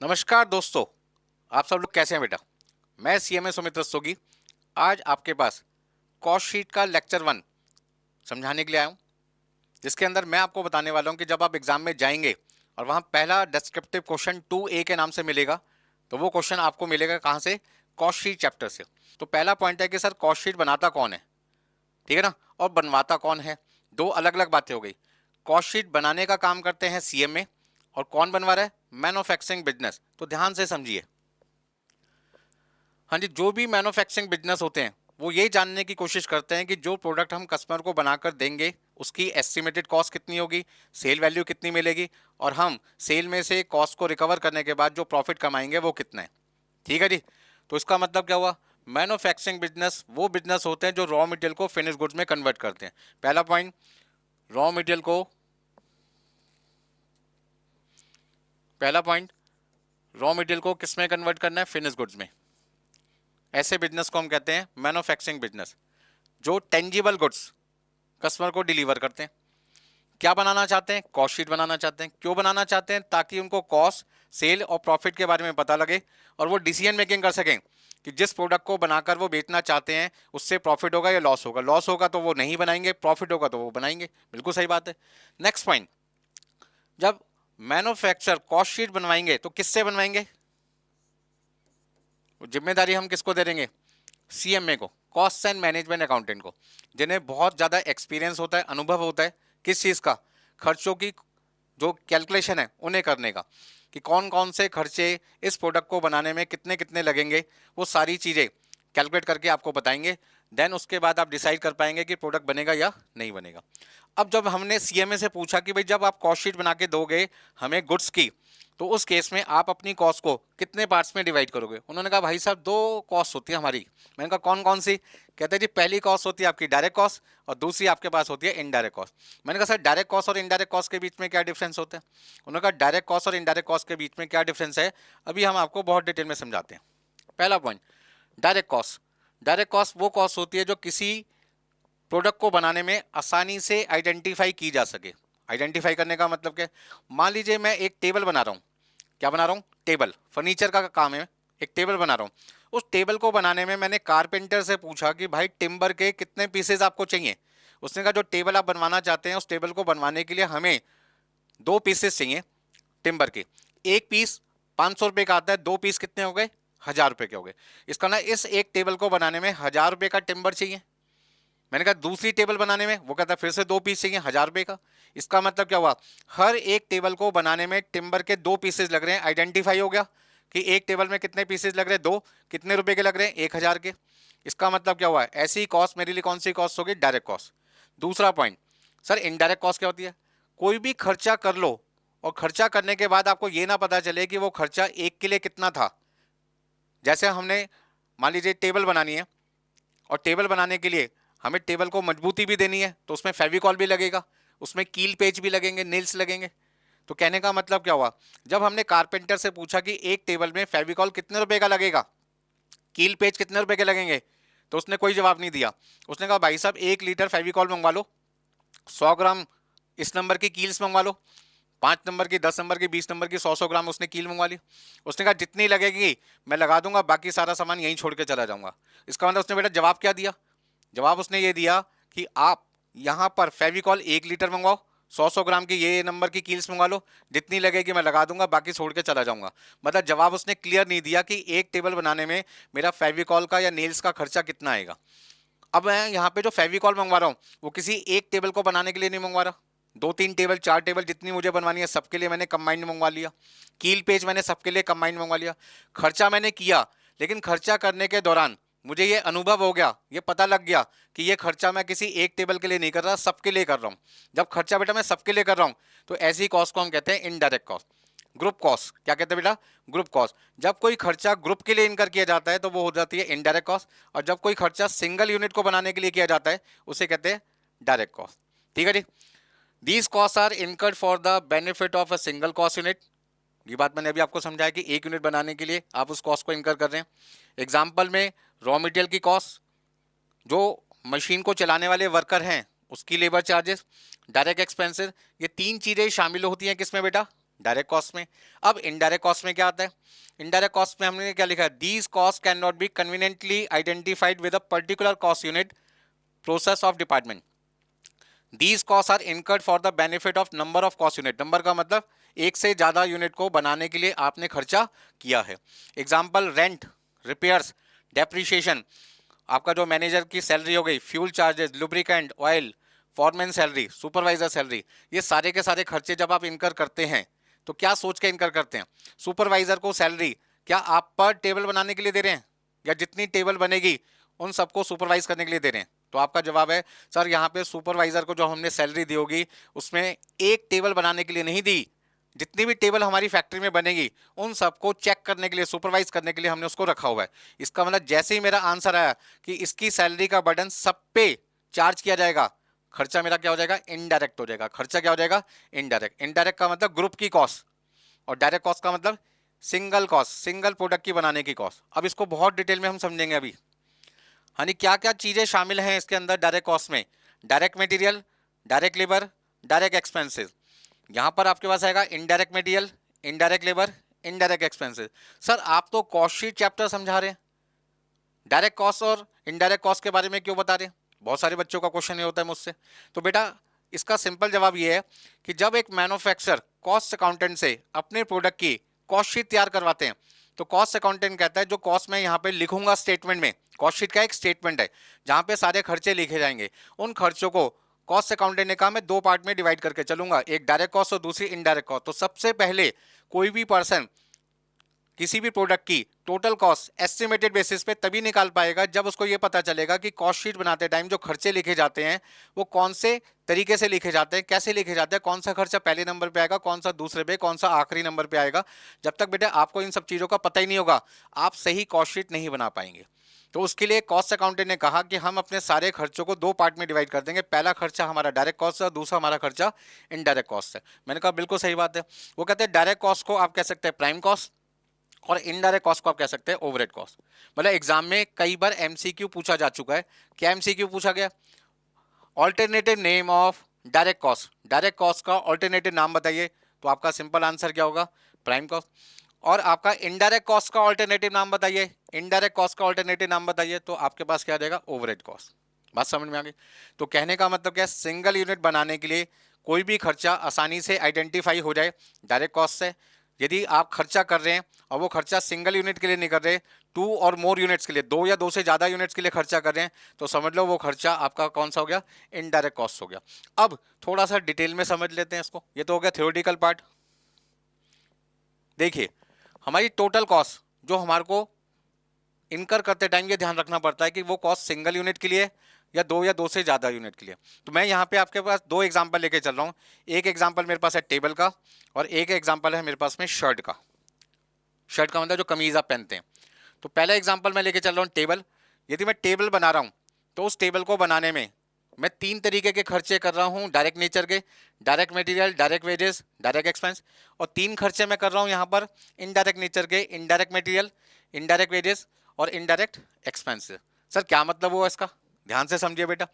नमस्कार दोस्तों, आप सब लोग कैसे हैं बेटा। मैं सीएमए सुमित रस्तोगी आज आपके पास कॉस्ट शीट का लेक्चर 1 समझाने के लिए आया हूँ, जिसके अंदर मैं आपको बताने वाला हूँ कि जब आप एग्जाम में जाएंगे और वहाँ पहला डिस्क्रिप्टिव क्वेश्चन 2A के नाम से मिलेगा, तो वो क्वेश्चन आपको मिलेगा कहाँ से? कॉस्ट शीट चैप्टर से। तो पहला पॉइंट है कि सर कॉस्ट शीट बनाता कौन है, ठीक है ना, और बनवाता कौन है। दो अलग अलग बातें हो गई। कॉस्ट शीट बनाने का काम करते हैं सीएमए, और कौन बनवा रहा है? Manufacturing business. तो ध्यान से समझिए। हाँ जी, जो भी मैन्युफैक्चरिंग बिजनेस होते हैं वो ये जानने की कोशिश करते हैं कि जो प्रोडक्ट हम कस्टमर को बनाकर देंगे उसकी एस्टिमेटेड कॉस्ट कितनी होगी, सेल वैल्यू कितनी मिलेगी, और हम सेल में से कॉस्ट को रिकवर करने के बाद जो प्रॉफिट कमाएंगे वो कितना है। ठीक है जी। तो इसका मतलब क्या हुआ? मैन्युफैक्चरिंग बिजनेस वो बिजनेस होते हैं जो रॉ मटेरियल को फिनिश गुड्स में कन्वर्ट करते हैं। पहला पॉइंट, रॉ मटेरियल को पहला पॉइंट रॉ मटेरियल को किस में कन्वर्ट करना है? फिनिश गुड्स में। ऐसे बिजनेस को हम कहते हैं मैन्युफैक्चरिंग बिजनेस, जो टेंजिबल गुड्स कस्टमर को डिलीवर करते हैं। क्या बनाना चाहते हैं? कॉस्ट शीट बनाना चाहते हैं। क्यों बनाना चाहते हैं? ताकि उनको कॉस्ट, सेल और प्रॉफिट के बारे में पता लगे और वो डिसीजन मेकिंग कर सकें कि जिस प्रोडक्ट को बनाकर वो बेचना चाहते हैं उससे प्रॉफिट होगा या लॉस होगा। लॉस होगा तो वो नहीं बनाएंगे, प्रॉफिट होगा तो वो बनाएंगे। बिल्कुल सही बात है। नेक्स्ट पॉइंट, जब मैन्युफैक्चर कॉस्ट शीट बनवाएंगे तो किससे बनवाएंगे? जिम्मेदारी हम किसको दे देंगे? सीएमए को, कॉस्ट एंड मैनेजमेंट अकाउंटेंट को, जिन्हें बहुत ज़्यादा एक्सपीरियंस होता है, अनुभव होता है किस चीज़ का? खर्चों की जो कैलकुलेशन है उन्हें करने का, कि कौन कौन से खर्चे इस प्रोडक्ट को बनाने में कितने कितने लगेंगे, वो सारी चीज़ें कैलकुलेट करके आपको बताएंगे। देन उसके बाद आप डिसाइड कर पाएंगे कि प्रोडक्ट बनेगा या नहीं बनेगा। अब जब हमने सीएमए से पूछा कि भाई जब आप कॉस्ट शीट बना के दोगे हमें गुड्स की, तो उस केस में आप अपनी कॉस्ट को कितने पार्ट्स में डिवाइड करोगे? उन्होंने कहा भाई साहब दो कॉस्ट होती है हमारी। मैंने कहा कौन कौन सी? कहते हैं जी पहली कॉस्ट होती है आपकी डायरेक्ट कॉस्ट और दूसरी आपके पास होती है इनडायरेक्ट कॉस्ट। मैंने कहा सर डायरेक्ट कॉस्ट और इनडायरेक्ट कॉस्ट के बीच में क्या डिफरेंस होता है? उन्होंने कहा डायरेक्ट कॉस्ट और इनडायरेक्ट कॉस्ट के बीच में क्या डिफरेंस है, अभी हम आपको बहुत डिटेल में समझाते हैं। पहला point, direct cost. Direct cost वो कॉस्ट होती है जो किसी प्रोडक्ट को बनाने में आसानी से आइडेंटिफाई की जा सके। आइडेंटिफाई करने का मतलब क्या? मान लीजिए मैं एक टेबल बना रहा हूँ। क्या बना रहा हूँ? टेबल। फर्नीचर का काम है, एक टेबल बना रहा हूँ। उस टेबल को बनाने में मैंने कारपेंटर से पूछा कि भाई टिम्बर के कितने पीसेज आपको चाहिए। उसने कहा जो टेबल आप बनवाना चाहते हैं उस टेबल को बनवाने के लिए हमें 2 पीसेस चाहिए टिम्बर के। एक पीस 500 रुपये का आता है, 2 पीस कितने हो गए? 1000 रुपये के हो गए। इसका ना इस एक टेबल को बनाने में 1000 रुपये का टिम्बर चाहिए। मैंने कहा दूसरी टेबल बनाने में, वो कहता फिर से 2 पीस चाहिए 1000 रुपये का। इसका मतलब क्या हुआ? हर एक टेबल को बनाने में टिम्बर के 2 पीसेज लग रहे हैं। आइडेंटिफाई हो गया कि एक टेबल में कितने पीसेज लग रहे हैं? 2। कितने रुपए के लग रहे हैं? 1000 के। इसका मतलब क्या हुआ? ऐसी कॉस्ट मेरे लिए कौन सी कॉस्ट होगी? Direct cost. दूसरा पॉइंट, सर इनडायरेक्ट कॉस्ट क्या होती है? कोई भी खर्चा कर लो और खर्चा करने के बाद आपको ये ना पता चले कि वो खर्चा एक के लिए कितना था। जैसे हमने मान लीजिए टेबल बनानी है और टेबल बनाने के लिए हमें टेबल को मजबूती भी देनी है, तो उसमें फेविकॉल भी लगेगा, उसमें कील पेज भी लगेंगे, नेल्स लगेंगे। तो कहने का मतलब क्या हुआ? जब हमने कारपेंटर से पूछा कि एक टेबल में फेविकॉल कितने रुपए का लगेगा, कील पेज कितने रुपए के लगेंगे, तो उसने कोई जवाब नहीं दिया। उसने कहा भाई साहब 1 लीटर फेविकॉल मंगवा लो, 100 ग्राम इस नंबर की कील्स मंगवा लो, 5 नंबर की, 10 नंबर की, 20 नंबर की, 100 ग्राम उसने कील मंगवा ली। उसने कहा जितनी लगेगी मैं लगा दूंगा, बाकी सारा सामान यहीं छोड़ के चला जाऊंगा। इसका मतलब उसने बेटा जवाब क्या दिया? जवाब उसने ये दिया कि आप यहाँ पर फेविकॉल 1 लीटर मंगवाओ, 100 ग्राम की ये नंबर की कील्स मंगा लो, जितनी लगेगी मैं लगा दूंगा, बाकी छोड़ के चला जाऊंगा। मतलब जवाब उसने क्लियर नहीं दिया कि एक टेबल बनाने में मेरा फेविकॉल का या नेल्स का खर्चा कितना आएगा। अब मैं यहाँ पे जो फेविकॉल मंगवा रहा हूँ वो किसी एक टेबल को बनाने के लिए नहीं मंगवा रहा, 2 3 टेबल 4 टेबल जितनी मुझे बनवानी है सबके लिए मैंने कंबाइंड मंगवा लिया। कील पेज मैंने सबके लिए कंबाइंड मंगवा लिया। खर्चा मैंने किया, लेकिन खर्चा करने के दौरान मुझे ये अनुभव हो गया, ये पता लग गया कि ये खर्चा मैं किसी एक टेबल के लिए नहीं कर रहा, सबके लिए कर रहा हूँ। जब खर्चा बेटा मैं सबके लिए कर रहा हूँ तो ऐसी कॉस्ट को हम कहते हैं इनडायरेक्ट कॉस्ट। ग्रुप कॉस्ट क्या कहते हैं बेटा? Group cost. जब कोई खर्चा ग्रुप के लिए इनकर किया जाता है तो वो हो जाती है इनडायरेक्ट कॉस्ट, और जब कोई खर्चा सिंगल यूनिट को बनाने के लिए किया जाता है उसे कहते हैं डायरेक्ट कॉस्ट। ठीक है जी। These cost are incurred for the benefit of a single cost unit. ये बात मैंने अभी आपको समझाया कि एक यूनिट बनाने के लिए आप उस कॉस्ट को इनकर कर रहे हैं। एग्जाम्पल में रॉ मटेरियल की कॉस्ट, जो मशीन को चलाने वाले वर्कर हैं उसकी लेबर चार्जेस, डायरेक्ट एक्सपेंसेस, ये 3 चीज़ें शामिल होती हैं किसमें बेटा? डायरेक्ट कॉस्ट में। अब इनडायरेक्ट कॉस्ट में क्या आता है? इनडायरेक्ट कॉस्ट में हमने क्या लिखा है? These cost can not be conveniently identified with a particular cost unit process of department. These cost are incurred for the benefit of number of cost unit. Number का मतलब एक से ज्यादा यूनिट को बनाने के लिए आपने खर्चा किया है। एग्जाम्पल, रेंट, रिपेयर्स, डेप्रिशिएशन, आपका जो मैनेजर की सैलरी हो गई, fuel charges, lubricant, oil, foreman salary, supervisor salary, ये सारे के सारे खर्चे जब आप इनकर करते हैं तो क्या सोच के इनकर करते हैं? सुपरवाइजर को सैलरी क्या आप पर टेबल बनाने के लिए दे रहे हैं, या जितनी टेबल बनेगी उन सबको सुपरवाइज करने के लिए दे रहे हैं? तो आपका जवाब है सर यहाँ पे सुपरवाइजर को जो हमने सैलरी दी होगी उसमें एक टेबल बनाने के लिए नहीं दी, जितनी भी टेबल हमारी फैक्ट्री में बनेगी उन सबको चेक करने के लिए, सुपरवाइज करने के लिए हमने उसको रखा हुआ है। इसका मतलब जैसे ही मेरा आंसर आया कि इसकी सैलरी का बर्डन सब पे चार्ज किया जाएगा, खर्चा मेरा क्या हो जाएगा? इनडायरेक्ट हो जाएगा। खर्चा क्या हो जाएगा? इनडायरेक्ट। इनडायरेक्ट का मतलब ग्रुप की कॉस्ट, और डायरेक्ट कॉस्ट का मतलब सिंगल कॉस्ट, सिंगल प्रोडक्ट की बनाने की कॉस्ट। अब इसको बहुत डिटेल में हम समझेंगे अभी। यानी क्या क्या चीजें शामिल हैं इसके अंदर डायरेक्ट कॉस्ट में? Direct material, direct labour, direct expenses. यहां पर आपके पास आएगा indirect material, indirect labour, indirect expenses. Sir आप तो कॉस्ट शीट चैप्टर समझा रहे हैं, डायरेक्ट कॉस्ट और इनडायरेक्ट कॉस्ट के बारे में क्यों बता रहे हैं? बहुत सारे बच्चों का क्वेश्चन ये होता है मुझसे। तो बेटा इसका सिंपल जवाब ये है कि जब एक मैन्युफैक्चरर कॉस्ट अकाउंटेंट से अपने प्रोडक्ट की कॉस्ट शीट तैयार करवाते हैं तो कॉस्ट अकाउंटेंट कहता है जो कॉस्ट मैं यहाँ पे लिखूंगा स्टेटमेंट में, कॉस्ट शीट का एक स्टेटमेंट है जहाँ पे सारे खर्चे लिखे जाएंगे, उन खर्चों को कॉस्ट अकाउंटेंट ने कहा मैं दो पार्ट में डिवाइड करके चलूंगा, एक डायरेक्ट कॉस्ट और दूसरी इनडायरेक्ट कॉस्ट। तो सबसे पहले कोई भी पर्सन किसी भी प्रोडक्ट की टोटल कॉस्ट एस्टिमेटेड बेसिस पे तभी निकाल पाएगा जब उसको ये पता चलेगा कि कॉस्ट शीट बनाते टाइम जो खर्चे लिखे जाते हैं वो कौन से तरीके से लिखे जाते हैं, कैसे लिखे जाते हैं, कौन सा खर्चा पहले नंबर पे आएगा, कौन सा दूसरे पे, कौन सा आखिरी नंबर पे आएगा। जब तक बेटे आपको इन सब चीज़ों का पता ही नहीं होगा आप सही कॉस्ट शीट नहीं बना पाएंगे। तो उसके लिए कॉस्ट अकाउंटेंट ने कहा कि हम अपने सारे खर्चों को दो पार्ट में डिवाइड कर देंगे, पहला खर्चा हमारा डायरेक्ट कॉस्ट है, दूसरा हमारा खर्चा इनडायरेक्ट कॉस्ट है। मैंने कहा बिल्कुल सही बात है। वो कहते हैं डायरेक्ट कॉस्ट को आप कह सकते हैं प्राइम कॉस्ट और इनडायरेक्ट कॉस्ट को आप कह सकते हैं ओवरहेड कॉस्ट। मतलब एग्जाम में कई बार एमसीक्यू पूछा जा चुका है। क्या एमसीक्यू पूछा गया? Alternative name of direct cost, direct cost का ऑल्टरनेटिव नाम बताइए। तो आपका सिंपल आंसर क्या होगा? Prime cost. और आपका इनडायरेक्ट कॉस्ट का ऑल्टरनेटिव नाम बताइए, इनडायरेक्ट कॉस्ट का ऑल्टरनेटिव नाम बताइए, तो आपके पास क्या आ जाएगा? Overhead cost. बात समझ में आ गई? तो कहने का मतलब क्या? सिंगल यूनिट बनाने के लिए कोई भी खर्चा आसानी से आइडेंटिफाई हो जाए डायरेक्ट कॉस्ट से। यदि आप खर्चा कर रहे हैं और वो खर्चा सिंगल यूनिट के लिए नहीं कर रहे, टू और मोर यूनिट्स के लिए, दो या दो से ज़्यादा यूनिट्स के लिए खर्चा कर रहे हैं, तो समझ लो वो खर्चा आपका कौन सा हो गया? इनडायरेक्ट कॉस्ट हो गया। अब थोड़ा सा डिटेल में समझ लेते हैं इसको। ये तो हो गया थ्योरेटिकल पार्ट। देखिए हमारी टोटल कॉस्ट जो हमारे को इनकर करते टाइम ये ध्यान रखना पड़ता है कि वो कॉस्ट सिंगल यूनिट के लिए या दो से ज़्यादा यूनिट के लिए। तो मैं यहाँ पे आपके पास दो एग्जांपल लेके चल रहा हूँ। एक एग्जांपल मेरे पास है टेबल का और एक एग्जांपल है मेरे पास में शर्ट का। शर्ट का मतलब जो कमीज आप पहनते हैं। तो पहला एग्जांपल मैं लेके चल रहा हूँ टेबल। यदि मैं टेबल बना रहा हूँ तो उस टेबल को बनाने में मैं तीन तरीके के खर्चे कर रहा हूँ डायरेक्ट नेचर के, direct material, direct wages, direct expense. और तीन खर्चे मैं कर रहा हूँ यहाँ पर इनडायरेक्ट नेचर के, इनडायरेक्ट मटेरियल, इनडायरेक्ट वेजेस और इनडायरेक्ट एक्सपेंस। सर क्या मतलब हुआ इसका? ध्यान से समझिए बेटा।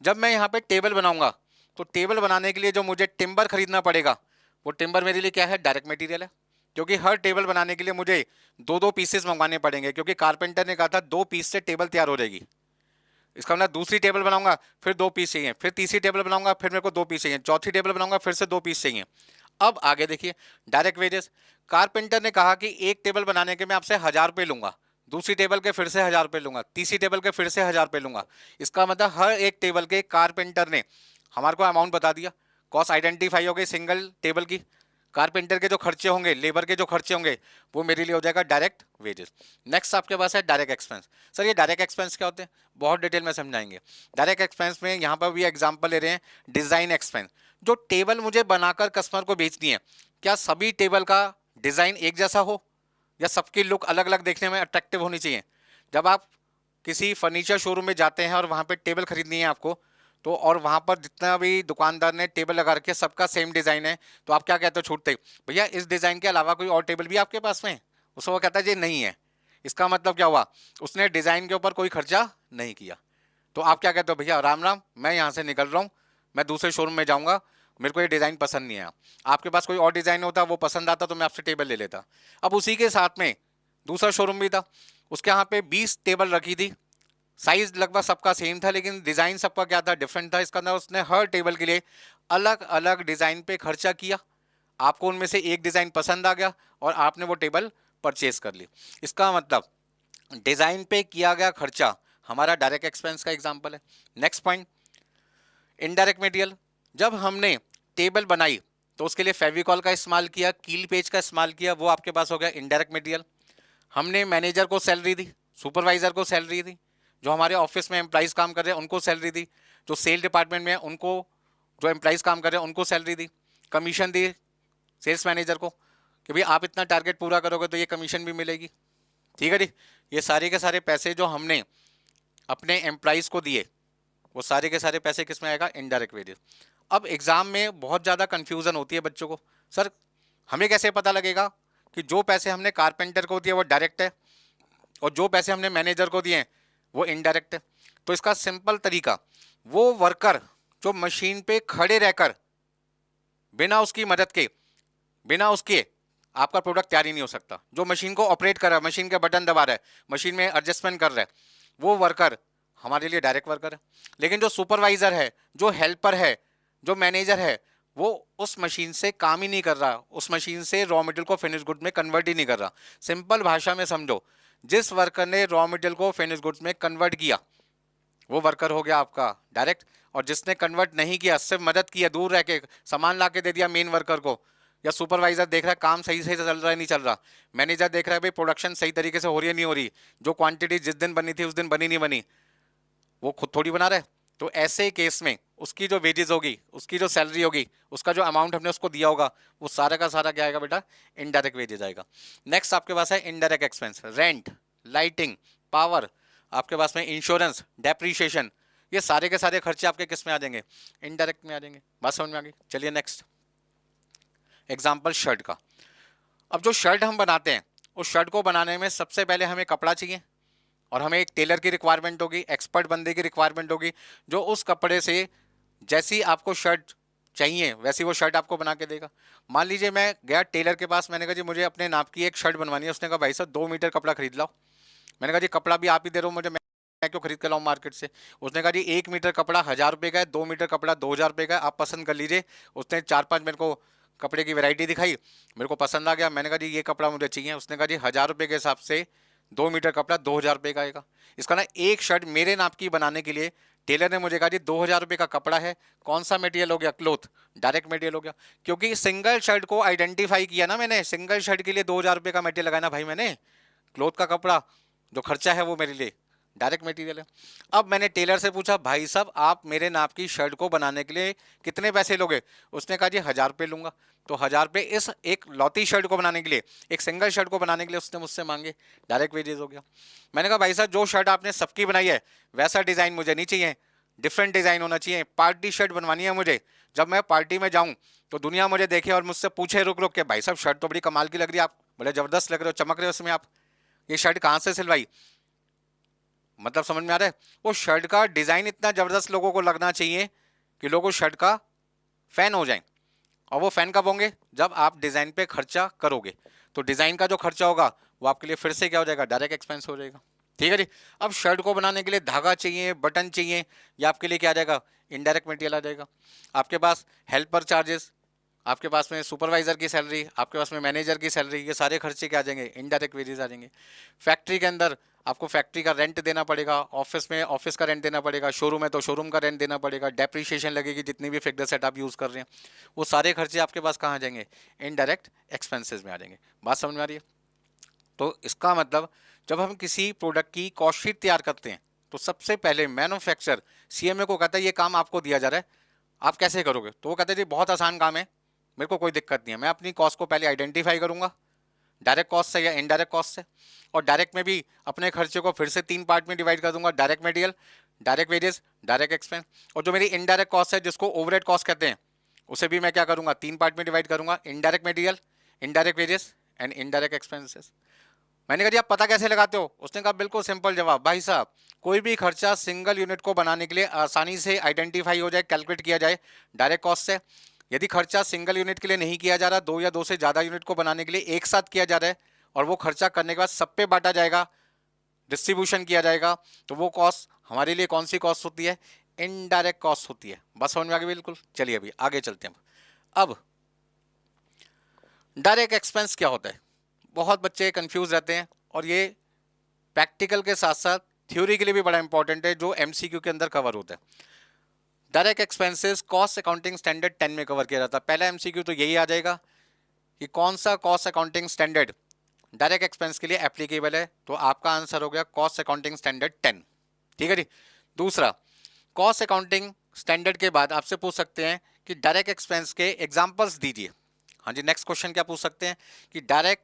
जब मैं यहाँ पे टेबल बनाऊंगा तो टेबल बनाने के लिए जो मुझे टिम्बर खरीदना पड़ेगा वो टिम्बर मेरे लिए क्या है? डायरेक्ट मटेरियल है। क्योंकि हर टेबल बनाने के लिए मुझे दो दो पीसेस मंगवाने पड़ेंगे, क्योंकि कारपेंटर ने कहा था 2 पीस से टेबल तैयार हो जाएगी। इसका मतलब दूसरी टेबल बनाऊंगा फिर 2 पीस चाहिए, फिर तीसरी टेबल बनाऊंगा फिर मेरे को 2 पीस चाहिए, चौथी टेबल बनाऊंगा फिर से 2 पीस चाहिए। अब आगे देखिए डायरेक्ट वेजेस। कारपेंटर ने कहा कि एक टेबल बनाने के मैं आपसे 1000 रुपये लूंगा, दूसरी टेबल के फिर से 1000 रुपये लूंगा, तीसरी टेबल के फिर से 1000 रुपये लूंगा। इसका मतलब हर एक टेबल के कारपेंटर ने हमारे को अमाउंट बता दिया। कॉस्ट आइडेंटिफाई हो गई सिंगल टेबल की। कारपेंटर के जो खर्चे होंगे, लेबर के जो खर्चे होंगे, वो मेरे लिए हो जाएगा डायरेक्ट वेजेस। नेक्स्ट आपके पास है डायरेक्ट एक्सपेंस। सर ये डायरेक्ट एक्सपेंस क्या होते हैं? बहुत डिटेल में समझाएंगे। डायरेक्ट एक्सपेंस में यहाँ पर भी एग्जांपल ले रहे हैं डिजाइन एक्सपेंस। जो टेबल मुझे बनाकर कस्टमर को बेचनी है, क्या सभी टेबल का डिजाइन एक जैसा हो या सबकी लुक अलग अलग देखने में अट्रैक्टिव होनी चाहिए? जब आप किसी फर्नीचर शोरूम में जाते हैं और वहाँ पे टेबल खरीदनी है आपको, तो और वहाँ पर जितना भी दुकानदार ने टेबल लगा रखी है सबका सेम डिज़ाइन है, तो आप क्या कहते हो छूटते ही, भैया इस डिज़ाइन के अलावा कोई और टेबल भी आपके पास में है? उसको वो कहता है जी नहीं है। इसका मतलब क्या हुआ? उसने डिज़ाइन के ऊपर कोई खर्चा नहीं किया। तो आप क्या कहते हो? भैया राम राम, मैं यहाँ से निकल रहा हूँ, मैं दूसरे शोरूम में जाऊँगा, मेरे को ये डिज़ाइन पसंद नहीं आया, आपके पास कोई और डिज़ाइन होता वो पसंद आता तो मैं आपसे टेबल ले लेता। अब उसी के साथ में दूसरा शोरूम भी था, उसके यहाँ पे 20 टेबल रखी थी, साइज लगभग सबका सेम था, लेकिन डिज़ाइन सबका क्या था, डिफरेंट था। इसका अंदर उसने हर टेबल के लिए अलग अलग डिज़ाइन पे खर्चा किया, आपको उनमें से एक डिज़ाइन पसंद आ गया और आपने वो टेबल परचेज कर ली। इसका मतलब डिज़ाइन पे किया गया खर्चा हमारा डायरेक्ट एक्सपेंस का एग्जाम्पल है। Next point, indirect material. जब हमने टेबल बनाई तो उसके लिए फेविकॉल का इस्तेमाल किया, कील पेज का इस्तेमाल किया, वो आपके पास हो गया इनडायरेक्ट मटेरियल। हमने मैनेजर को सैलरी दी, सुपरवाइजर को सैलरी दी, जो हमारे ऑफिस में एम्प्लॉइज काम कर रहे हैं उनको सैलरी दी, जो सेल डिपार्टमेंट में है उनको, जो एम्प्लॉइज काम कर रहे हैं उनको सैलरी दी, कमीशन दी सेल्स मैनेजर को कि भाई आप इतना टारगेट पूरा करोगे तो ये कमीशन भी मिलेगी। ठीक है जी, ये सारे के सारे पैसे जो हमने अपने एम्प्लॉइज को दिए वो सारे के सारे पैसे किस में आएगा, इनडायरेक्ट वेजेस। अब एग्जाम में बहुत ज़्यादा कन्फ्यूज़न होती है बच्चों को, सर हमें कैसे पता लगेगा कि जो पैसे हमने कारपेंटर को दिए वो डायरेक्ट है और जो पैसे हमने मैनेजर को दिए वो इनडायरेक्ट है। तो इसका सिंपल तरीका, वो वर्कर जो मशीन पे खड़े रहकर बिना उसकी मदद के, बिना उसके आपका प्रोडक्ट तैयार ही नहीं हो सकता। जो मशीन को ऑपरेट कर रहा है, मशीन के बटन दबा रहा है, मशीन में एडजस्टमेंट कर रहा है, वो वर्कर हमारे लिए डायरेक्ट वर्कर है। लेकिन जो सुपरवाइजर है, जो हेल्पर है, जो मैनेजर है, वो उस मशीन से काम ही नहीं कर रहा, उस मशीन से रॉ मटेरियल को फिनिश गुड में कन्वर्ट ही नहीं कर रहा। सिंपल भाषा में समझो, जिस वर्कर ने रॉ मटेरियल को फिनिश गुड्स में कन्वर्ट किया वो वर्कर हो गया आपका डायरेक्ट, और जिसने कन्वर्ट नहीं किया, सिर्फ मदद किया, दूर रह के सामान ला के दे दिया मेन वर्कर को, या सुपरवाइजर देख रहा है काम सही से चल रहा है नहीं चल रहा, मैनेजर देख रहा है भाई प्रोडक्शन सही तरीके से हो रही है नहीं हो रही, जो क्वांटिटी जिस दिन बनी थी उस दिन बनी नहीं बनी, वो खुद थोड़ी बना रहा है। तो ऐसे केस में उसकी जो वेजेस होगी, उसकी जो सैलरी होगी, उसका जो अमाउंट हमने उसको दिया होगा, वो सारा का सारा क्या आएगा बेटा, इनडायरेक्ट वेजेस आएगा। नेक्स्ट आपके पास है indirect expense, rent, lighting, power, आपके पास में इंश्योरेंस, डेप्रीशिएशन, ये सारे के सारे खर्चे आपके किस में आ जाएंगे, इनडायरेक्ट में आ जाएंगे। बात समझ में आ गई? चलिए नेक्स्ट एग्जाम्पल शर्ट का। अब जो शर्ट हम बनाते हैं, उस शर्ट को बनाने में सबसे पहले हमें कपड़ा चाहिए और हमें एक टेलर की रिक्वायरमेंट होगी, एक्सपर्ट बंदे की रिक्वायरमेंट होगी, जो उस कपड़े से जैसी आपको शर्ट चाहिए वैसी वो शर्ट आपको बना के देगा। मान लीजिए मैं गया टेलर के पास, मैंने कहा जी मुझे अपने नाप की एक शर्ट बनवानी है। उसने कहा भाई साहब 2 मीटर कपड़ा खरीद लाओ। मैंने कहा जी कपड़ा भी आप ही दे रहे हो मुझे, मैं क्यों खरीद के लाऊं मार्केट से। उसने कहा जी 1 मीटर कपड़ा 1000 रुपये का है, 2 मीटर कपड़ा 2000 रुपये का है, आप पसंद कर लीजिए। उसने 4-5 मेरे को कपड़े की वैरायटी दिखाई, मेरे को पसंद आ गया। मैंने कहा जी ये कपड़ा मुझे चाहिए। उसने कहा जी 1000 रुपये के हिसाब से 2 मीटर कपड़ा 2000 रुपये का आएगा। इसका ना एक शर्ट मेरे नाप की बनाने के लिए टेलर ने मुझे कहा जी 2000 रुपये का कपड़ा है, कौन सा मटेरियल हो गया, क्लोथ, डायरेक्ट मटेरियल हो गया। क्योंकि सिंगल शर्ट को आइडेंटिफाई किया ना मैंने, सिंगल शर्ट के लिए 2000 रुपये का मटेरियल लगाना भाई मैंने, क्लोथ का कपड़ा जो खर्चा है वो मेरे लिए डायरेक्ट मटेरियल है। अब मैंने टेलर से पूछा भाई साहब आप मेरे नाप की शर्ट को बनाने के लिए कितने पैसे लोगे। उसने कहा जी 1000 रुपये लूंगा। तो 1000 रुपये इस एक लौती शर्ट को बनाने के लिए, एक सिंगल शर्ट को बनाने के लिए उसने मुझसे मांगे, डायरेक्ट वेजेस हो गया। मैंने कहा भाई साहब जो शर्ट आपने सबकी बनाई है वैसा डिज़ाइन मुझे नहीं चाहिए, डिफरेंट डिज़ाइन होना चाहिए। पार्टी शर्ट बनवानी है मुझे, जब मैं पार्टी में जाऊँ तो दुनिया मुझे देखे और मुझसे पूछे रुक रुक के भाई साहब शर्ट तो बड़ी कमाल की लग रही है, आप बड़े ज़बरदस्त लग रहे हो, चमक रहे हो उसमें, आप ये शर्ट कहाँ से सिलवाई। मतलब समझ में आ रहा है, वो शर्ट का डिज़ाइन इतना ज़बरदस्त लोगों को लगना चाहिए कि लोग उस शर्ट का फ़ैन हो जाएं। और वो फ़ैन कब होंगे, जब आप डिज़ाइन पे खर्चा करोगे। तो डिज़ाइन का जो खर्चा होगा वो आपके लिए फिर से क्या हो जाएगा, डायरेक्ट एक्सपेंस हो जाएगा। ठीक है जी। अब शर्ट को बनाने के लिए धागा चाहिए, बटन चाहिए, ये आपके लिए क्या आ जाएगा, इनडायरेक्ट मटेरियल आ जाएगा। आपके पास हेल्पर चार्जेस, आपके पास में सुपरवाइजर की सैलरी, आपके पास में मैनेजर की सैलरी, ये सारे खर्चे क्या आ जाएंगे, इनडायरेक्ट वेजेस आ जाएंगे। फैक्ट्री के अंदर आपको फैक्ट्री का रेंट देना पड़ेगा, ऑफिस में ऑफिस का रेंट देना पड़ेगा, शोरूम है तो शोरूम का रेंट देना पड़ेगा, डेप्रीशिएशन लगेगी जितनी भी फिक्स्ड एसेट आप यूज़ कर रहे हैं, वो सारे खर्चे आपके पास कहाँ आ जाएंगे, इनडायरेक्ट एक्सपेंसेस में आ जाएंगे। बात समझ में आ रही है? तो इसका मतलब जब हम किसी प्रोडक्ट की कॉस्ट शीट तैयार करते हैं तो सबसे पहले मैन्युफैक्चरर सीएमए को कहता है ये काम आपको दिया जा रहा है, आप कैसे करोगे। तो वो कहते हैं जी बहुत आसान काम है, मेरे को कोई दिक्कत नहीं है, मैं अपनी कॉस्ट को पहले आइडेंटिफाई करूंगा, डायरेक्ट कॉस्ट से या इनडायरेक्ट कॉस्ट से, और डायरेक्ट में भी अपने खर्चे को फिर से 3 पार्ट में डिवाइड कर दूंगा, direct material, direct wages, direct expense, और जो मेरी इनडायरेक्ट कॉस्ट है जिसको ओवरहेड कॉस्ट कहते हैं उसे भी मैं क्या करूंगा, 3 पार्ट में डिवाइड करूंगा, indirect material, indirect wages and indirect expenses. मैंने कहा जी आप पता कैसे लगाते हो। उसने कहा बिल्कुल सिंपल जवाब, भाई साहब कोई भी खर्चा सिंगल यूनिट को बनाने के लिए आसानी से आइडेंटिफाई हो जाए, कैलकुलेट किया जाए डायरेक्ट कॉस्ट से, यदि खर्चा सिंगल यूनिट के लिए नहीं किया जा रहा, 2 या 2 से ज़्यादा यूनिट को बनाने के लिए एक साथ किया जा रहा है और वो खर्चा करने के बाद सब पे बांटा जाएगा, डिस्ट्रीब्यूशन किया जाएगा, तो वो कॉस्ट हमारे लिए कौन सी कॉस्ट होती है? इनडायरेक्ट कॉस्ट होती है। बस समझ में आ गई? बिल्कुल। चलिए अभी आगे चलते हैं। अब डायरेक्ट एक्सपेंस क्या होता है? बहुत बच्चे कंफ्यूज रहते हैं और ये प्रैक्टिकल के साथ साथ थ्योरी के लिए भी बड़ा इंपॉर्टेंट है, जो एमसीक्यू के अंदर कवर होता है। Direct expenses cost accounting standard 10 में कवर किया जाता है। पहला एमसीक्यू तो यही आ जाएगा कि कौन सा cost accounting standard direct expense के लिए एप्लीकेबल है, तो आपका आंसर हो गया कॉस्ट अकाउंटिंग स्टैंडर्ड 10। ठीक है जी। दूसरा, कॉस्ट अकाउंटिंग स्टैंडर्ड के बाद आपसे पूछ सकते हैं कि डायरेक्ट एक्सपेंस के एग्जांपल्स दीजिए। हाँ जी, नेक्स्ट क्वेश्चन क्या पूछ सकते हैं कि डायरेक्ट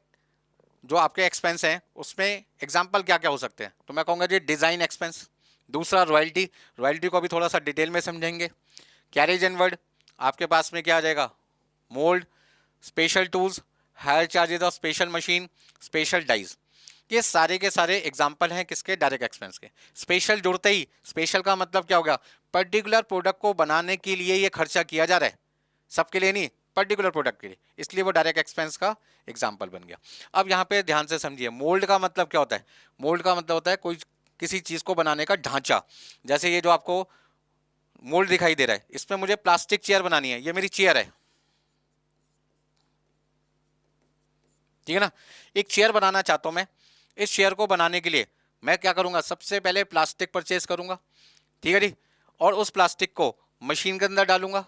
जो आपके एक्सपेंस हैं उसमें एग्जांपल क्या क्या हो सकते हैं, तो मैं कहूँगा जी डिज़ाइन एक्सपेंस। दूसरा रॉयल्टी, रॉयल्टी को अभी थोड़ा सा डिटेल में समझेंगे। कैरेज एंड आपके पास में क्या आ जाएगा? Mould, special tools, hire charges of special machine, special dies. ये सारे के सारे एग्जाम्पल हैं किसके? डायरेक्ट एक्सपेंस के। स्पेशल जुड़ते ही, स्पेशल का मतलब क्या होगा? पर्टिकुलर प्रोडक्ट को बनाने के लिए ये खर्चा किया जा रहा है, सबके लिए नहीं, पर्टिकुलर प्रोडक्ट के लिए, इसलिए वो डायरेक्ट एक्सपेंस का एग्जाम्पल बन गया। अब यहाँ पे ध्यान से समझिए, मोल्ड का मतलब क्या होता है? मोल्ड का मतलब होता है कोई किसी चीज को बनाने का ढांचा। जैसे ये जो आपको मोल्ड दिखाई दे रहा है, इसमें मुझे प्लास्टिक चेयर बनानी है, ये मेरी चेयर है, ठीक है ना। एक चेयर बनाना चाहता हूं मैं। इस चेयर को बनाने के लिए मैं क्या करूंगा? सबसे पहले प्लास्टिक परचेज करूंगा, ठीक है जी, और उस प्लास्टिक को मशीन के अंदर डालूंगा।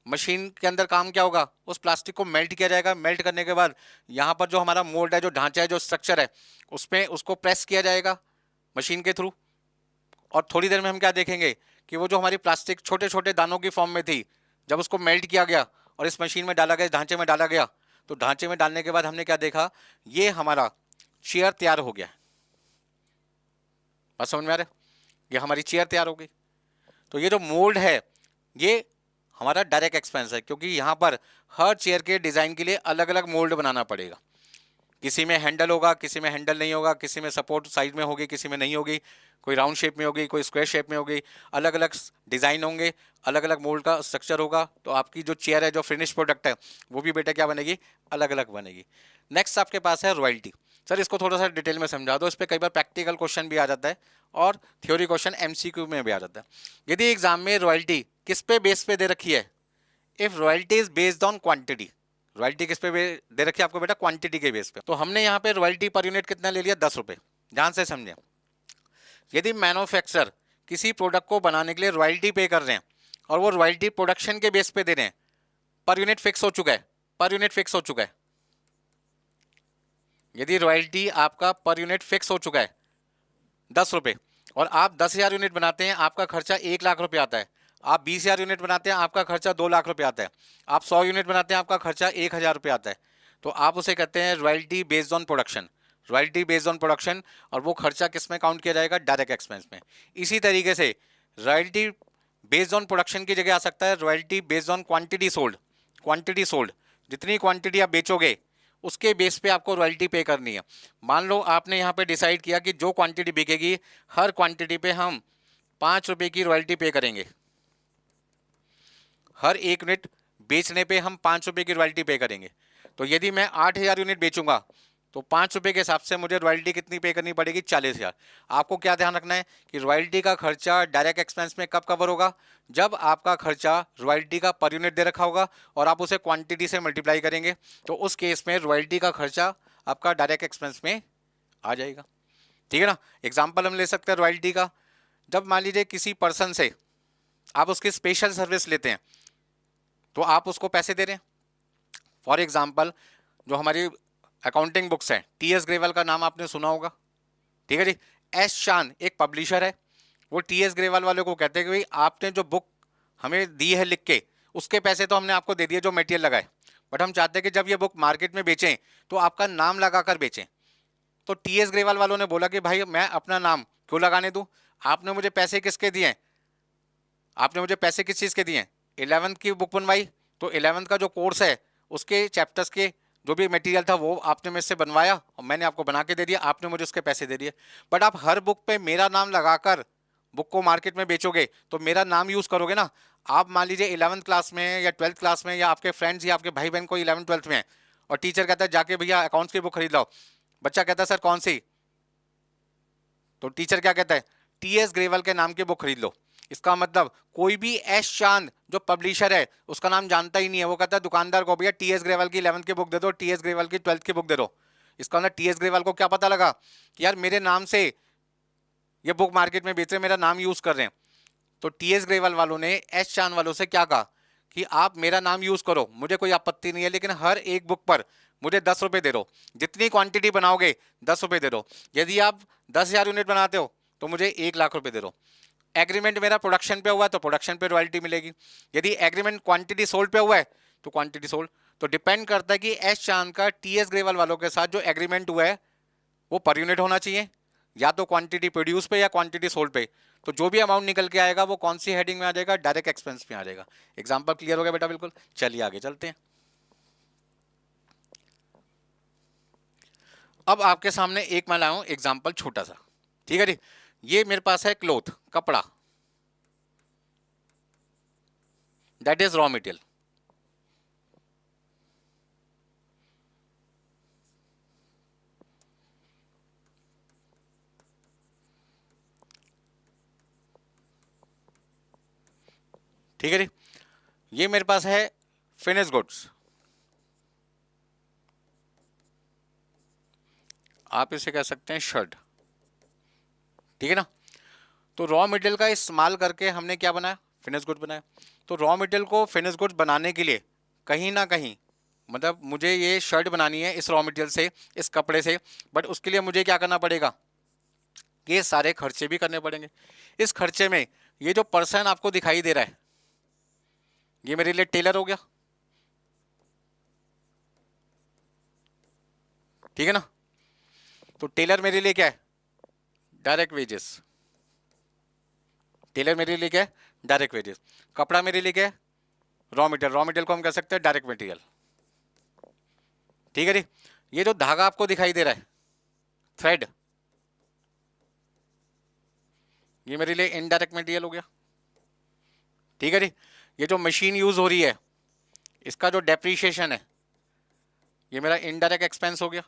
मशीन के अंदर काम क्या होगा? उस प्लास्टिक को मेल्ट किया जाएगा। मेल्ट करने के बाद यहाँ पर जो हमारा मोल्ड है, जो ढांचा है, जो स्ट्रक्चर है, उसमें उसको प्रेस किया जाएगा मशीन के थ्रू। और थोड़ी देर में हम क्या देखेंगे कि वो जो हमारी प्लास्टिक छोटे छोटे दानों की फॉर्म में थी, जब उसको मेल्ट किया गया और इस मशीन में डाला गया, ढांचे में डाला गया, तो ढांचे में डालने के बाद हमने क्या देखा? ये हमारा चेयर तैयार हो गया। बस समझ में आ रहा है? ये हमारी चेयर तैयार हो गई। तो ये जो मोल्ड है ये हमारा डायरेक्ट एक्सपेंस है, क्योंकि यहाँ पर हर चेयर के डिजाइन के लिए अलग अलग मोल्ड बनाना पड़ेगा। किसी में हैंडल होगा, किसी में हैंडल नहीं होगा, किसी में सपोर्ट साइड में होगी, किसी में नहीं होगी, कोई राउंड शेप में होगी, कोई स्क्वायर शेप में होगी, अलग अलग डिज़ाइन होंगे, अलग अलग मोल्ड का स्ट्रक्चर होगा। तो आपकी जो चेयर है, जो फिनिश प्रोडक्ट है, वो भी बेटा क्या बनेगी? अलग अलग बनेगी। नेक्स्ट आपके पास है रॉयल्टी। सर इसको थोड़ा सा डिटेल में समझा दो, इस पर कई बार प्रैक्टिकल क्वेश्चन भी आ जाता है और थ्योरी क्वेश्चन एमसीक्यू में भी आ जाता है। यदि एग्जाम में रॉयल्टी किस पे बेस पे दे रखी है? If royalty is based on quantity. Royalty किस पे दे रखी है आपको बेटा? क्वांटिटी के बेस पे। तो हमने यहाँ पे रॉयल्टी पर यूनिट कितना ले लिया? 10 रुपये। ध्यान से समझें, यदि मैन्युफैक्चरर किसी प्रोडक्ट को बनाने के लिए रॉयल्टी पे कर रहे हैं और वो रॉयल्टी प्रोडक्शन के बेस पे दे रहे हैं, पर यूनिट फिक्स हो चुका है, पर यूनिट फिक्स हो चुका है। यदि रॉयल्टी आपका पर यूनिट फिक्स हो चुका है 10 रुपये और आप 10,000 यूनिट बनाते हैं, आपका खर्चा 1 लाख रुपये आता है। आप 20,000 यूनिट बनाते हैं, आपका खर्चा 2 लाख रुपये आता है। आप 100 यूनिट बनाते हैं, आपका खर्चा 1,000 रुपये आता है। तो आप उसे कहते हैं royalty based on production. Royalty based on production, और वो खर्चा किस में काउंट किया जाएगा? डायरेक्ट एक्सपेंस में। इसी तरीके से रॉयल्टी बेस्ड ऑन प्रोडक्शन की जगह आ सकता है royalty based on quantity sold. Quantity sold, जितनी क्वांटिटी आप बेचोगे उसके बेस पे आपको रॉयल्टी पे करनी है। मान लो आपने यहाँ पे डिसाइड किया कि जो क्वांटिटी बिकेगी, हर क्वांटिटी पे हम 5 रुपये की रॉयल्टी पे करेंगे। हर एक यूनिट बेचने पे हम 5 रुपये की रॉयल्टी पे करेंगे। तो यदि मैं 8,000 यूनिट बेचूंगा तो 5 रुपये के हिसाब से मुझे रॉयल्टी कितनी पे करनी पड़ेगी? 40,000। आपको क्या ध्यान रखना है कि रॉयल्टी का खर्चा डायरेक्ट एक्सपेंस में कब कवर होगा? जब आपका खर्चा रॉयल्टी का पर यूनिट दे रखा होगा और आप उसे क्वांटिटी से मल्टीप्लाई करेंगे, तो उस केस में रॉयल्टी का खर्चा आपका डायरेक्ट एक्सपेंस में आ जाएगा। ठीक है ना। एग्जाम्पल हम ले सकते हैं रॉयल्टी का। जब मान लीजिए किसी पर्सन से आप उसकी स्पेशल सर्विस लेते हैं तो आप उसको पैसे दे रहे हैं। फॉर एग्जाम्पल, जो हमारी अकाउंटिंग बुक्स हैं, टीएस ग्रेवाल का नाम आपने सुना होगा, ठीक है जी। एस शान एक पब्लिशर है, वो टीएस ग्रेवाल वाले को कहते हैं कि भाई आपने जो बुक हमें दी है लिख के, उसके पैसे तो हमने आपको दे दिए जो मटेरियल लगाए, बट हम चाहते हैं कि जब ये बुक मार्केट में बेचें तो आपका नाम लगाकर बेचें। तो टीएस ग्रेवाल वालों ने बोला कि भाई मैं अपना नाम क्यों लगाने दूं? आपने मुझे पैसे किसके दिए हैं? आपने मुझे पैसे किस चीज़ के दिए हैं? 11th की बुक बनवाई, तो 11th का जो कोर्स है उसके चैप्टर्स के जो भी मटेरियल था वो आपने मेरे से बनवाया और मैंने आपको बना के दे दिया, आपने मुझे उसके पैसे दे दिए। बट आप हर बुक पे मेरा नाम लगाकर बुक को मार्केट में बेचोगे तो मेरा नाम यूज़ करोगे ना। आप मान लीजिए 11th क्लास में या 12th क्लास में, या आपके फ्रेंड्स या आपके भाई बहन को 11th 12th में है, और टीचर कहता है जाके भैया अकाउंट्स की बुक खरीद लाओ। बच्चा कहता है सर कौन सी? तो टीचर क्या कहता है? टीएस ग्रेवाल के नाम की बुक खरीद लो। इसका मतलब कोई भी एस चांद जो पब्लिशर है उसका नाम जानता ही नहीं है। वो कहता है दुकानदार को भैया टीएस ग्रेवाल की 11th की बुक दे दो, टीएस ग्रेवाल की 12th की बुक दे दो। इसका मतलब टीएस ग्रेवाल को क्या पता लगा कि यार मेरे नाम से ये बुक मार्केट में बेच रहे हैं, मेरा नाम यूज कर रहे हैं। तो टीएस ग्रेवाल वालों ने एस चांद वालों से क्या कहा कि आप मेरा नाम यूज करो, मुझे कोई आपत्ति नहीं है, लेकिन हर एक बुक पर मुझे 10 रुपए दे दो। जितनी क्वांटिटी बनाओगे 10 रुपए दे दो। यदि आप 10,000 यूनिट बनाते हो तो मुझे 1,00,000 रुपए दे दो। एग्रीमेंट मेरा प्रोडक्शन पे हुआ है तो प्रोडक्शन पे रॉयल्टी मिलेगी। यदि एग्रीमेंट क्वांटिटी सोल्ड पे हुआ है तो क्वांटिटी सोल्ड। तो डिपेंड करता है कि एस चांद का टीएस ग्रेवाल वालों के साथ जो एग्रीमेंट हुआ है वो पर यूनिट होना चाहिए, या तो क्वांटिटी प्रोड्यूस पे या क्वांटिटी सोल्ड पे। तो जो भी अमाउंट निकल के आएगा वो कौन सी हेडिंग में आ जाएगा? डायरेक्ट एक्सपेंस में आ जाएगा। एग्जांपल क्लियर हो गया बेटा? बिल्कुल। चलिए आगे चलते हैं। अब आपके सामने एक मैं लाया हूं एग्जांपल छोटा सा, ठीक है जी। ये मेरे पास है क्लोथ, कपड़ा, दैट इज रॉ मटेरियल। ठीक है जी। ये मेरे पास है फिनिश गुड्स, आप इसे कह सकते हैं शर्ट, ठीक है ना। तो रॉ मटेरियल का इस्तेमाल करके हमने क्या बनाया? फिनिश गुड्स बनाया। तो रॉ मटेरियल को फिनिश गुड्स बनाने के लिए कहीं ना कहीं, मतलब मुझे ये शर्ट बनानी है इस रॉ मटेरियल से, इस कपड़े से, बट उसके लिए मुझे क्या करना पड़ेगा? ये सारे खर्चे भी करने पड़ेंगे। इस खर्चे में ये जो पर्सन आपको दिखाई दे रहा है ये मेरे लिए टेलर हो गया, ठीक है ना। तो टेलर मेरे लिए क्या है? Direct wages. टेलर मेरे लिए क्या है? Direct wages. कपड़ा मेरे लिए क्या है? Raw material. रॉ मटेरियल को हम कह सकते हैं डायरेक्ट मटेरियल, ठीक है जी। ये जो धागा आपको दिखाई दे रहा है, थ्रेड, ये मेरे लिए इनडायरेक्ट मटेरियल हो गया, ठीक है जी। ये जो मशीन यूज हो रही है इसका जो डेप्रीशिएशन है ये मेरा इनडायरेक्ट एक्सपेंस हो गया,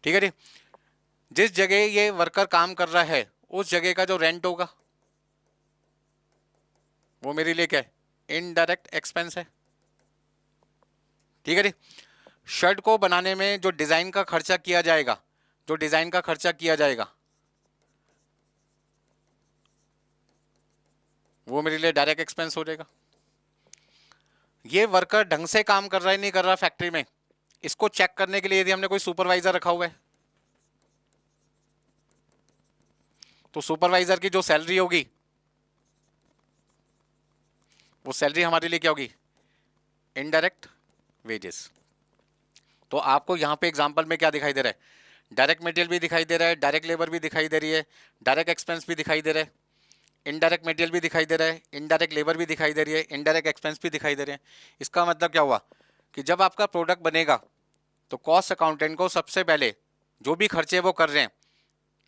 ठीक है जी। जिस जगह ये वर्कर काम कर रहा है उस जगह का जो रेंट होगा वो मेरे लिए क्या है? इनडायरेक्ट एक्सपेंस है, ठीक है जी। शर्ट को बनाने में जो डिजाइन का खर्चा किया जाएगा, जो डिजाइन का खर्चा किया जाएगा वो मेरे लिए डायरेक्ट एक्सपेंस हो जाएगा। ये वर्कर ढंग से काम कर रहा है नहीं कर रहा फैक्ट्री में, इसको चेक करने के लिए यदि हमने कोई सुपरवाइजर रखा हुआ है तो सुपरवाइजर की जो सैलरी होगी वो सैलरी हमारे लिए क्या होगी? Indirect wages. तो आपको यहां पे एग्जांपल में क्या दिखाई दे रहा है? डायरेक्ट मटेरियल भी दिखाई दे रहा है, डायरेक्ट लेबर भी दिखाई दे रही है, डायरेक्ट एक्सपेंस भी दिखाई दे रहा है, इनडायरेक्ट मटेरियल भी दिखाई दे रहा है, इनडायरेक्ट लेबर भी दिखाई दे रही है, इनडायरेक्ट एक्सपेंस भी दिखाई दे रहे हैं। इसका मतलब क्या हुआ कि जब आपका प्रोडक्ट बनेगा तो कॉस्ट अकाउंटेंट को सबसे पहले जो भी खर्चे वो कर रहे हैं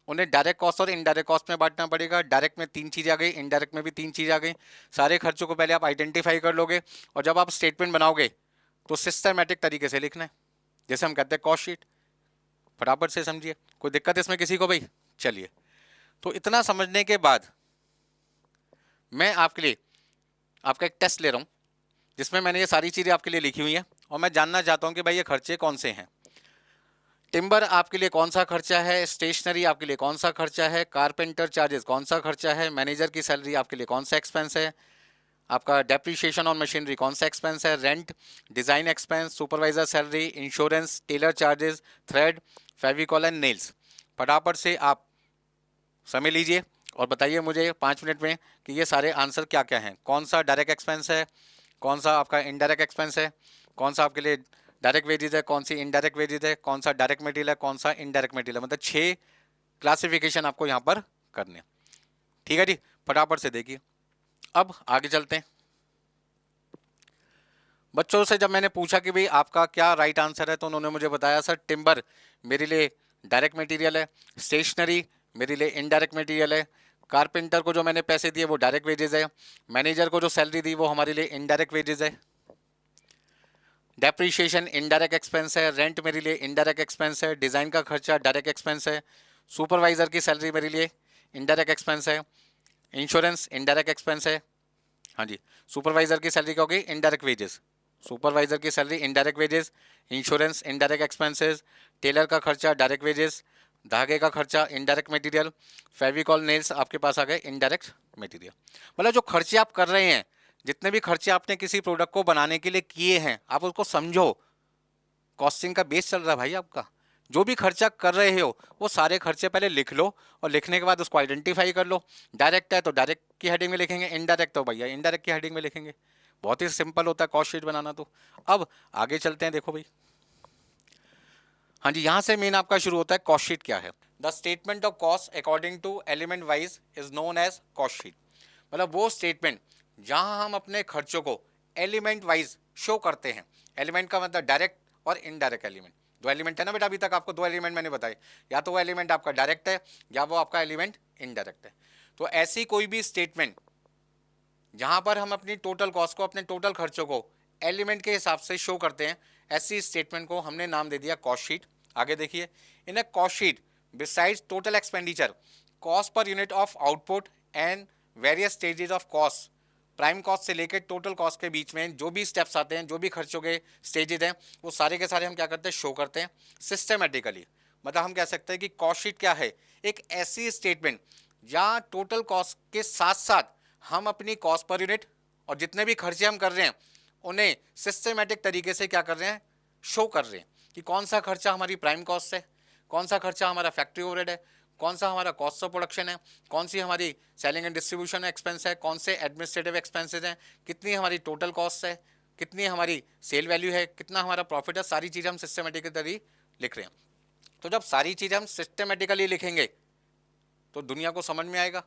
उन्हें डायरेक्ट कॉस्ट और इनडायरेक्ट कॉस्ट में बांटना पड़ेगा। डायरेक्ट में 3 चीज़ें आ गई, इनडायरेक्ट में भी 3 चीज़ें आ गई। सारे खर्चों को पहले आप आइडेंटिफाई कर लोगे और जब आप स्टेटमेंट बनाओगे तो सिस्टमैटिक तरीके से लिखना है, जैसे हम कहते हैं कॉस्ट शीट। फटाफट से समझिए, कोई दिक्कत इसमें किसी को भाई? चलिए, तो इतना समझने के बाद मैं आपके लिए आपका एक टेस्ट ले रहा हूँ जिसमें मैंने ये सारी चीज़ें आपके लिए लिखी हुई हैं और मैं जानना चाहता हूँ कि भाई ये खर्चे कौन से हैं। टिम्बर आपके लिए कौन सा खर्चा है, स्टेशनरी आपके लिए कौन सा खर्चा है, कारपेंटर चार्जेस कौन सा खर्चा है, मैनेजर की सैलरी आपके लिए कौन सा एक्सपेंस है, आपका डेप्रीशिएशन ऑन मशीनरी कौन सा एक्सपेंस है, rent, design expense, supervisor salary, insurance, tailor charges, thread, Fevicol and nails. फटाफट से आप समय लीजिए और बताइए मुझे 5 मिनट में कि ये सारे आंसर क्या क्या हैं। कौन सा डायरेक्ट एक्सपेंस है, कौन सा आपका इनडायरेक्ट एक्सपेंस है, कौन सा आपके लिए डायरेक्ट वेजेज है, कौन सी इनडायरेक्ट वेजेज है, कौन सा डायरेक्ट मटेरियल है, कौन सा इनडायरेक्ट मटेरियल है। मतलब 6 क्लासिफिकेशन आपको यहाँ पर करने हैं, ठीक है जी। फटाफट से देखिए। अब आगे चलते हैं। बच्चों से जब मैंने पूछा कि भाई आपका क्या राइट आंसर है तो उन्होंने मुझे बताया सर टिम्बर मेरे लिए डायरेक्ट मटेरियल है, स्टेशनरी मेरे लिए इनडायरेक्ट मटेरियल है, कारपेंटर को जो मैंने पैसे दिए वो डायरेक्ट वेजेस है, मैनेजर को जो सैलरी दी वो हमारे लिए इनडायरेक्ट वेजेस है, डेप्रीशिएशन इनडायरेक्ट एक्सपेंस है, रेंट मेरे लिए इनडायरेक्ट एक्सपेंस है, डिज़ाइन का खर्चा डायरेक्ट एक्सपेंस है, सुपरवाइजर की सैलरी मेरे लिए इनडायरेक्ट एक्सपेंस है, इंश्योरेंस इनडायरेक्ट एक्सपेंस है। हाँ जी, सुपरवाइजर की सैलरी क्या होगी? इनडायरेक्ट वेजेस, सुपरवाइजर की salary indirect wages, insurance indirect expenses, tailor का खर्चा डायरेक्ट वेजेस, धागे का खर्चा इनडायरेक्ट मटेरियल, फेविकॉल नेल्स आपके पास आ गए इनडायरेक्ट मटेरियल। मतलब जो खर्चे आप कर रहे हैं, जितने भी खर्चे आपने किसी प्रोडक्ट को बनाने के लिए किए हैं, आप उसको समझो। कॉस्टिंग का बेस चल रहा है भाई आपका। जो भी खर्चा कर रहे हो वो सारे खर्चे पहले लिख लो और लिखने के बाद उसको आइडेंटिफाई कर लो। डायरेक्ट है तो डायरेक्ट की हेडिंग में लिखेंगे, इनडायरेक्ट तो भैया इनडायरेक्ट की हेडिंग में लिखेंगे। बहुत ही सिंपल होता है कॉस्ट शीट बनाना। तो अब आगे चलते हैं, देखो भाई। हाँ जी, यहाँ से मेन आपका शुरू होता है कॉस्ट शीट क्या है। The statement of cost according to element wise is known as cost sheet. मतलब वो स्टेटमेंट जहाँ हम अपने खर्चों को एलिमेंट वाइज शो करते हैं। एलिमेंट का मतलब डायरेक्ट और इनडायरेक्ट एलिमेंट। दो एलिमेंट है ना बेटा, अभी तक आपको दो एलिमेंट मैंने बताए, या तो वो एलिमेंट आपका डायरेक्ट है या वो आपका एलिमेंट इनडायरेक्ट है। तो ऐसी कोई भी स्टेटमेंट जहां पर हम अपनी टोटल कॉस्ट को, अपने टोटल खर्चों को एलिमेंट के हिसाब से शो करते हैं, ऐसी स्टेटमेंट को हमने नाम दे दिया कॉस्ट शीट। आगे देखिए, in a cost sheet besides total expenditure, cost per unit of output and various stages of cost, prime cost से लेकर टोटल कॉस्ट के बीच में जो भी स्टेप्स आते हैं, जो भी खर्चों के स्टेजेस हैं, वो सारे के सारे हम क्या करते हैं? शो करते हैं सिस्टमेटिकली। मतलब हम कह सकते हैं कि कॉस्ट शीट क्या है? एक ऐसी स्टेटमेंट जहाँ टोटल कॉस्ट के साथ साथ हम अपनी कॉस्ट पर यूनिट और जितने भी खर्चे हम कर रहे हैं उन्हें सिस्टमेटिक तरीके से क्या कर रहे हैं? शो कर रहे हैं कि कौन सा खर्चा हमारी प्राइम कॉस्ट है, कौन सा खर्चा हमारा फैक्ट्री ओवरहेड है, कौन सा हमारा कॉस्ट ऑफ प्रोडक्शन है, कौन सी हमारी सेलिंग एंड डिस्ट्रीब्यूशन एक्सपेंस है, कौन से एडमिनिस्ट्रेटिव एक्सपेंसेस हैं, कितनी हमारी टोटल कॉस्ट है, कितनी हमारी सेल वैल्यू है, कितना हमारा प्रॉफिट है। सारी चीज़ें हम सिस्टमेटिकली लिख रहे हैं। तो जब सारी चीज़ें हम सिस्टमेटिकली लिखेंगे तो दुनिया को समझ में आएगा,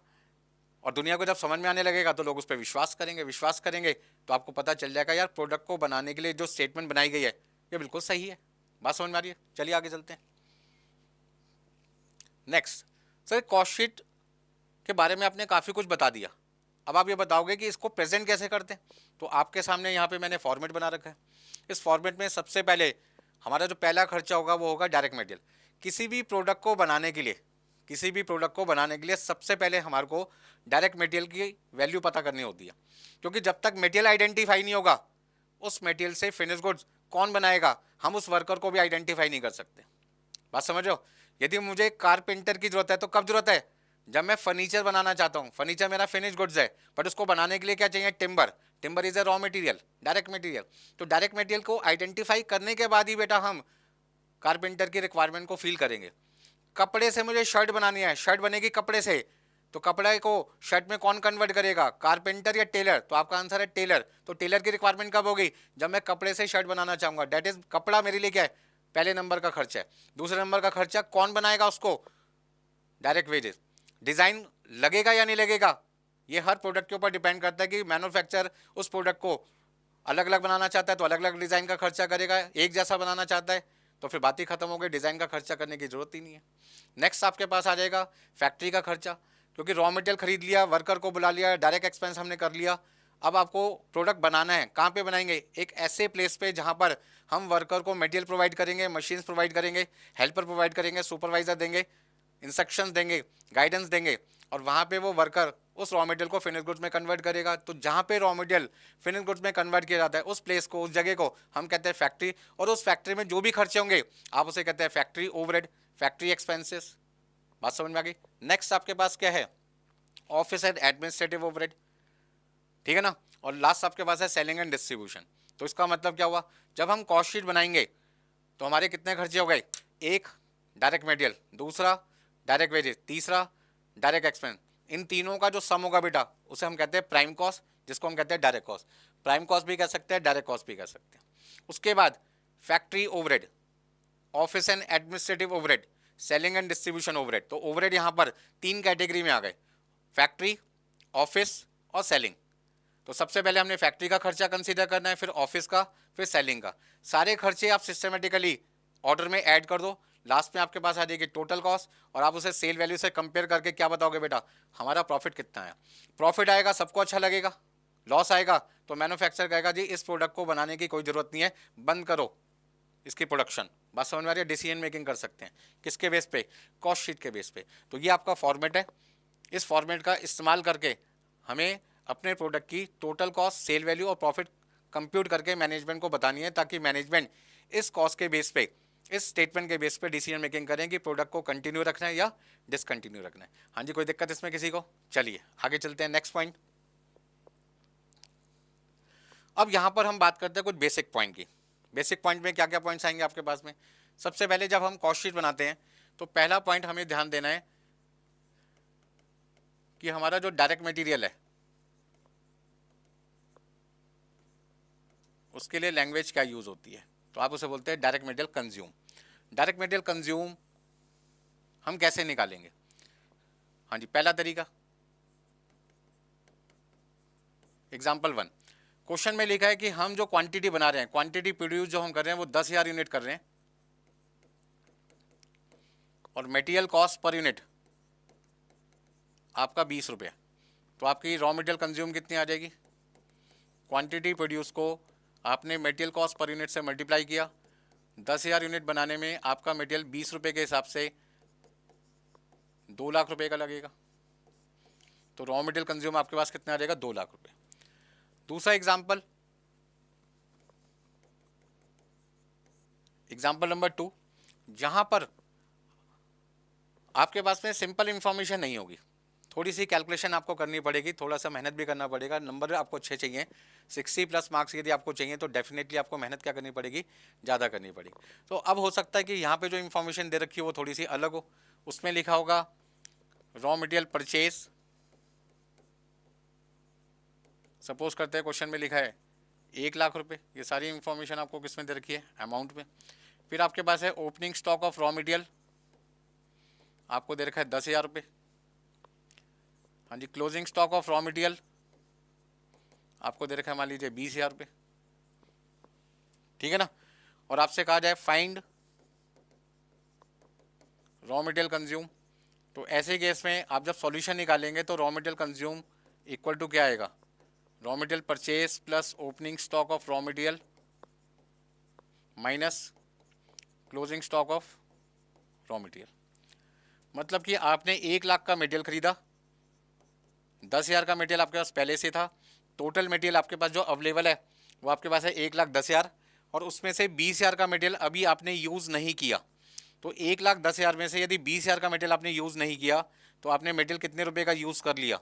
और दुनिया को जब समझ में आने लगेगा तो लोग उस पर विश्वास करेंगे। विश्वास करेंगे तो आपको पता चल जाएगा यार प्रोडक्ट को बनाने के लिए जो स्टेटमेंट बनाई गई है ये बिल्कुल सही है। बात समझ में आ रही है? चलिए आगे चलते हैं। नेक्स्ट सर, कॉस्ट शीट के बारे में आपने काफ़ी कुछ बता दिया। अब आप ये बताओगे कि इसको प्रेजेंट कैसे करते हैं। तो आपके सामने यहाँ पे मैंने फॉर्मेट बना रखा है। इस फॉर्मेट में सबसे पहले हमारा जो पहला खर्चा होगा वो होगा डायरेक्ट मटेरियल। किसी भी प्रोडक्ट को बनाने के लिए, किसी भी प्रोडक्ट को बनाने के लिए सबसे पहले हमारे को डायरेक्ट मटेरियल की वैल्यू पता करनी होती है, क्योंकि जब तक मटेरियल आइडेंटिफाई नहीं होगा उस मटेरियल से फिनिश गुड्स कौन बनाएगा हम उस वर्कर को भी आइडेंटिफाई नहीं कर सकते। बात समझ रहे हो? यदि मुझे कारपेंटर की जरूरत है तो कब जरूरत है? जब मैं फर्नीचर बनाना चाहता हूँ। फर्नीचर मेरा फिनिश गुड्स है, बट उसको बनाने के लिए क्या चाहिए? Timber. Timber is a raw material, direct material. तो डायरेक्ट मटेरियल को आइडेंटिफाई करने के बाद ही बेटा हम कारपेंटर की रिक्वायरमेंट को फील करेंगे। कपड़े से मुझे शर्ट बनानी है, शर्ट बनेगी कपड़े से, तो कपड़े को शर्ट में कौन कन्वर्ट करेगा? कारपेंटर या टेलर? तो आपका आंसर है टेलर। तो टेलर की रिक्वायरमेंट कब होगी? जब मैं कपड़े से शर्ट बनाना चाहूंगा। दैट इज कपड़ा मेरे लिए क्या है? पहले नंबर का खर्चा है। दूसरे नंबर का खर्चा कौन बनाएगा उसको? Direct wages. डिजाइन लगेगा या नहीं लगेगा ये हर प्रोडक्ट के ऊपर डिपेंड करता है कि मैन्युफैक्चर उस प्रोडक्ट को अलग अलग बनाना चाहता है तो अलग अलग डिजाइन का खर्चा करेगा, एक जैसा बनाना चाहता है तो फिर बात ही खत्म हो गई, डिजाइन का खर्चा करने की जरूरत ही नहीं है। नेक्स्ट आपके पास आ जाएगा फैक्ट्री का खर्चा, क्योंकि रॉ मटेरियल खरीद लिया, वर्कर को बुला लिया, डायरेक्ट एक्सपेंस हमने कर लिया। अब आपको प्रोडक्ट बनाना है, कहाँ पे बनाएंगे? एक ऐसे प्लेस पे जहाँ पर हम वर्कर को मटेरियल प्रोवाइड करेंगे, मशीन्स प्रोवाइड करेंगे, हेल्पर प्रोवाइड करेंगे, सुपरवाइजर देंगे, इंस्ट्रक्शंस देंगे, गाइडेंस देंगे, और वहाँ पे वो वर्कर उस रॉ मटेरियल को फिनिश गुड्स में कन्वर्ट करेगा। तो जहाँ पे रॉ मटेरियल फिनिश गुड्स में कन्वर्ट किया जाता है उस प्लेस को, उस जगह को हम कहते हैं फैक्ट्री। और उस फैक्ट्री में जो भी खर्चे होंगे आप उसे कहते हैं फैक्ट्री ओवरहेड, फैक्ट्री एक्सपेंसेस। बात समझ में आ गई? नेक्स्ट आपके पास क्या है? ऑफिस एंड एडमिनिस्ट्रेटिव ओवरहेड, ठीक है ना। और लास्ट आपके पास है सेलिंग एंड डिस्ट्रीब्यूशन। तो इसका मतलब क्या हुआ? जब हम कॉस्ट शीट बनाएंगे तो हमारे कितने खर्चे हो गए? एक डायरेक्ट मटेरियल, दूसरा डायरेक्ट वेजेस, तीसरा डायरेक्ट एक्सपेंस। इन तीनों का जो सम होगा बेटा उसे हम कहते हैं प्राइम कॉस्ट, जिसको हम कहते हैं डायरेक्ट कॉस्ट। प्राइम कॉस्ट भी कह सकते हैं, डायरेक्ट कॉस्ट भी कह सकते हैं। उसके बाद factory overhead, office and administrative overhead, selling and distribution overhead. तो ओवरहेड यहाँ पर तीन कैटेगरी में आ गए, फैक्ट्री, ऑफिस और सेलिंग। तो सबसे पहले हमने फैक्ट्री का खर्चा कंसीडर करना है, फिर ऑफिस का, फिर सेलिंग का। सारे खर्चे आप सिस्टमेटिकली ऑर्डर में ऐड कर दो, लास्ट में आपके पास आ जाएगी टोटल कॉस्ट, और आप उसे सेल वैल्यू से कंपेयर करके क्या बताओगे बेटा, हमारा प्रॉफिट कितना है। प्रॉफिट आएगा सबको अच्छा लगेगा, लॉस आएगा तो मैन्युफैक्चरर कहेगा जी इस प्रोडक्ट को बनाने की कोई जरूरत नहीं है, बंद करो इसकी प्रोडक्शन। बात समझ में आ रही है? डिसीजन मेकिंग कर सकते हैं किसके बेस पे, कॉस्ट शीट के बेस पे। तो ये आपका फॉर्मेट है, इस फॉर्मेट का इस्तेमाल करके हमें अपने प्रोडक्ट की टोटल कॉस्ट, सेल वैल्यू और प्रॉफिट कंप्यूट करके मैनेजमेंट को बतानी है, ताकि मैनेजमेंट इस कॉस्ट के बेस पे, इस स्टेटमेंट के बेस पे डिसीजन मेकिंग करें कि प्रोडक्ट को कंटिन्यू रखना है या डिसकंटिन्यू रखना है। हाँ जी, कोई दिक्कत इसमें किसी को? चलिए आगे चलते हैं नेक्स्ट पॉइंट। अब यहां पर हम बात करते हैं कुछ बेसिक पॉइंट की। बेसिक पॉइंट में क्या क्या पॉइंट्स आएंगे आपके पास में? सबसे पहले जब हम कॉस्ट शीट बनाते हैं तो पहला पॉइंट हमें ध्यान देना है कि हमारा जो डायरेक्ट मटेरियल है उसके लिए लैंग्वेज क्या यूज होती है, तो आप उसे बोलते हैं direct material consume. Direct material consume हम कैसे निकालेंगे? हाँ जी, पहला तरीका, एग्जाम्पल 1, क्वेश्चन में लिखा है कि हम जो क्वांटिटी बना रहे हैं, क्वांटिटी प्रोड्यूस जो हम कर रहे हैं वो 10,000 यूनिट कर रहे हैं, और मटेरियल कॉस्ट पर यूनिट आपका 20 रुपये। तो आपकी रॉ मटेरियल कंज्यूम कितनी आ जाएगी? क्वांटिटी प्रोड्यूस को आपने मटेरियल कॉस्ट पर यूनिट से मल्टीप्लाई किया, 10,000 यूनिट बनाने में आपका मटेरियल 20 रुपये के हिसाब से 2 लाख रुपए का लगेगा। तो रॉ मटेरियल कंज्यूम आपके पास कितना आ जाएगा? 2 लाख रुपए। दूसरा एग्जाम्पल, एग्जाम्पल नंबर 2, जहां पर आपके पास में सिंपल इंफॉर्मेशन नहीं होगी, थोड़ी सी कैलकुलेशन आपको करनी पड़ेगी, थोड़ा सा मेहनत भी करना पड़ेगा। नंबर आपको अच्छे चाहिए, 60+ मार्क्स यदि आपको चाहिए तो डेफिनेटली आपको मेहनत क्या करनी पड़ेगी? ज़्यादा करनी पड़ेगी। तो अब हो सकता है कि यहाँ पे जो इन्फॉर्मेशन दे रखी है वो थोड़ी सी अलग हो। उसमें लिखा होगा रॉ मटेरियल परचेज, सपोज करते हैं क्वेश्चन में लिखा है 1 लाख रुपए। ये सारी इंफॉर्मेशन आपको किस में दे रखी है? अमाउंट में। फिर आपके पास है opening stock of raw material, आपको दे रखा है 10,000 रुपये। हाँ जी, closing stock of raw material आपको दे रखा है मान लीजिए 20,000 रुपये, ठीक है ना। और आपसे कहा जाए फाइंड रॉ मटेरियल कंज्यूम, तो ऐसे केस में आप जब सॉल्यूशन निकालेंगे तो raw material consume equal to क्या आएगा? Raw material purchase plus opening stock of raw material minus closing stock of raw material. मतलब कि आपने 1 लाख का मटेरियल खरीदा, 10,000 का मटेरियल आपके पास पहले से था, टोटल मटेरियल आपके पास जो अवेलेबल है वो आपके पास है 1,10,000, और उसमें से 20,000 का मटेरियल अभी आपने यूज़ नहीं किया। तो 1,10,000 में से यदि 20,000 का मटेरियल आपने यूज़ नहीं किया तो आपने मटेरियल कितने रुपए का यूज़ कर लिया?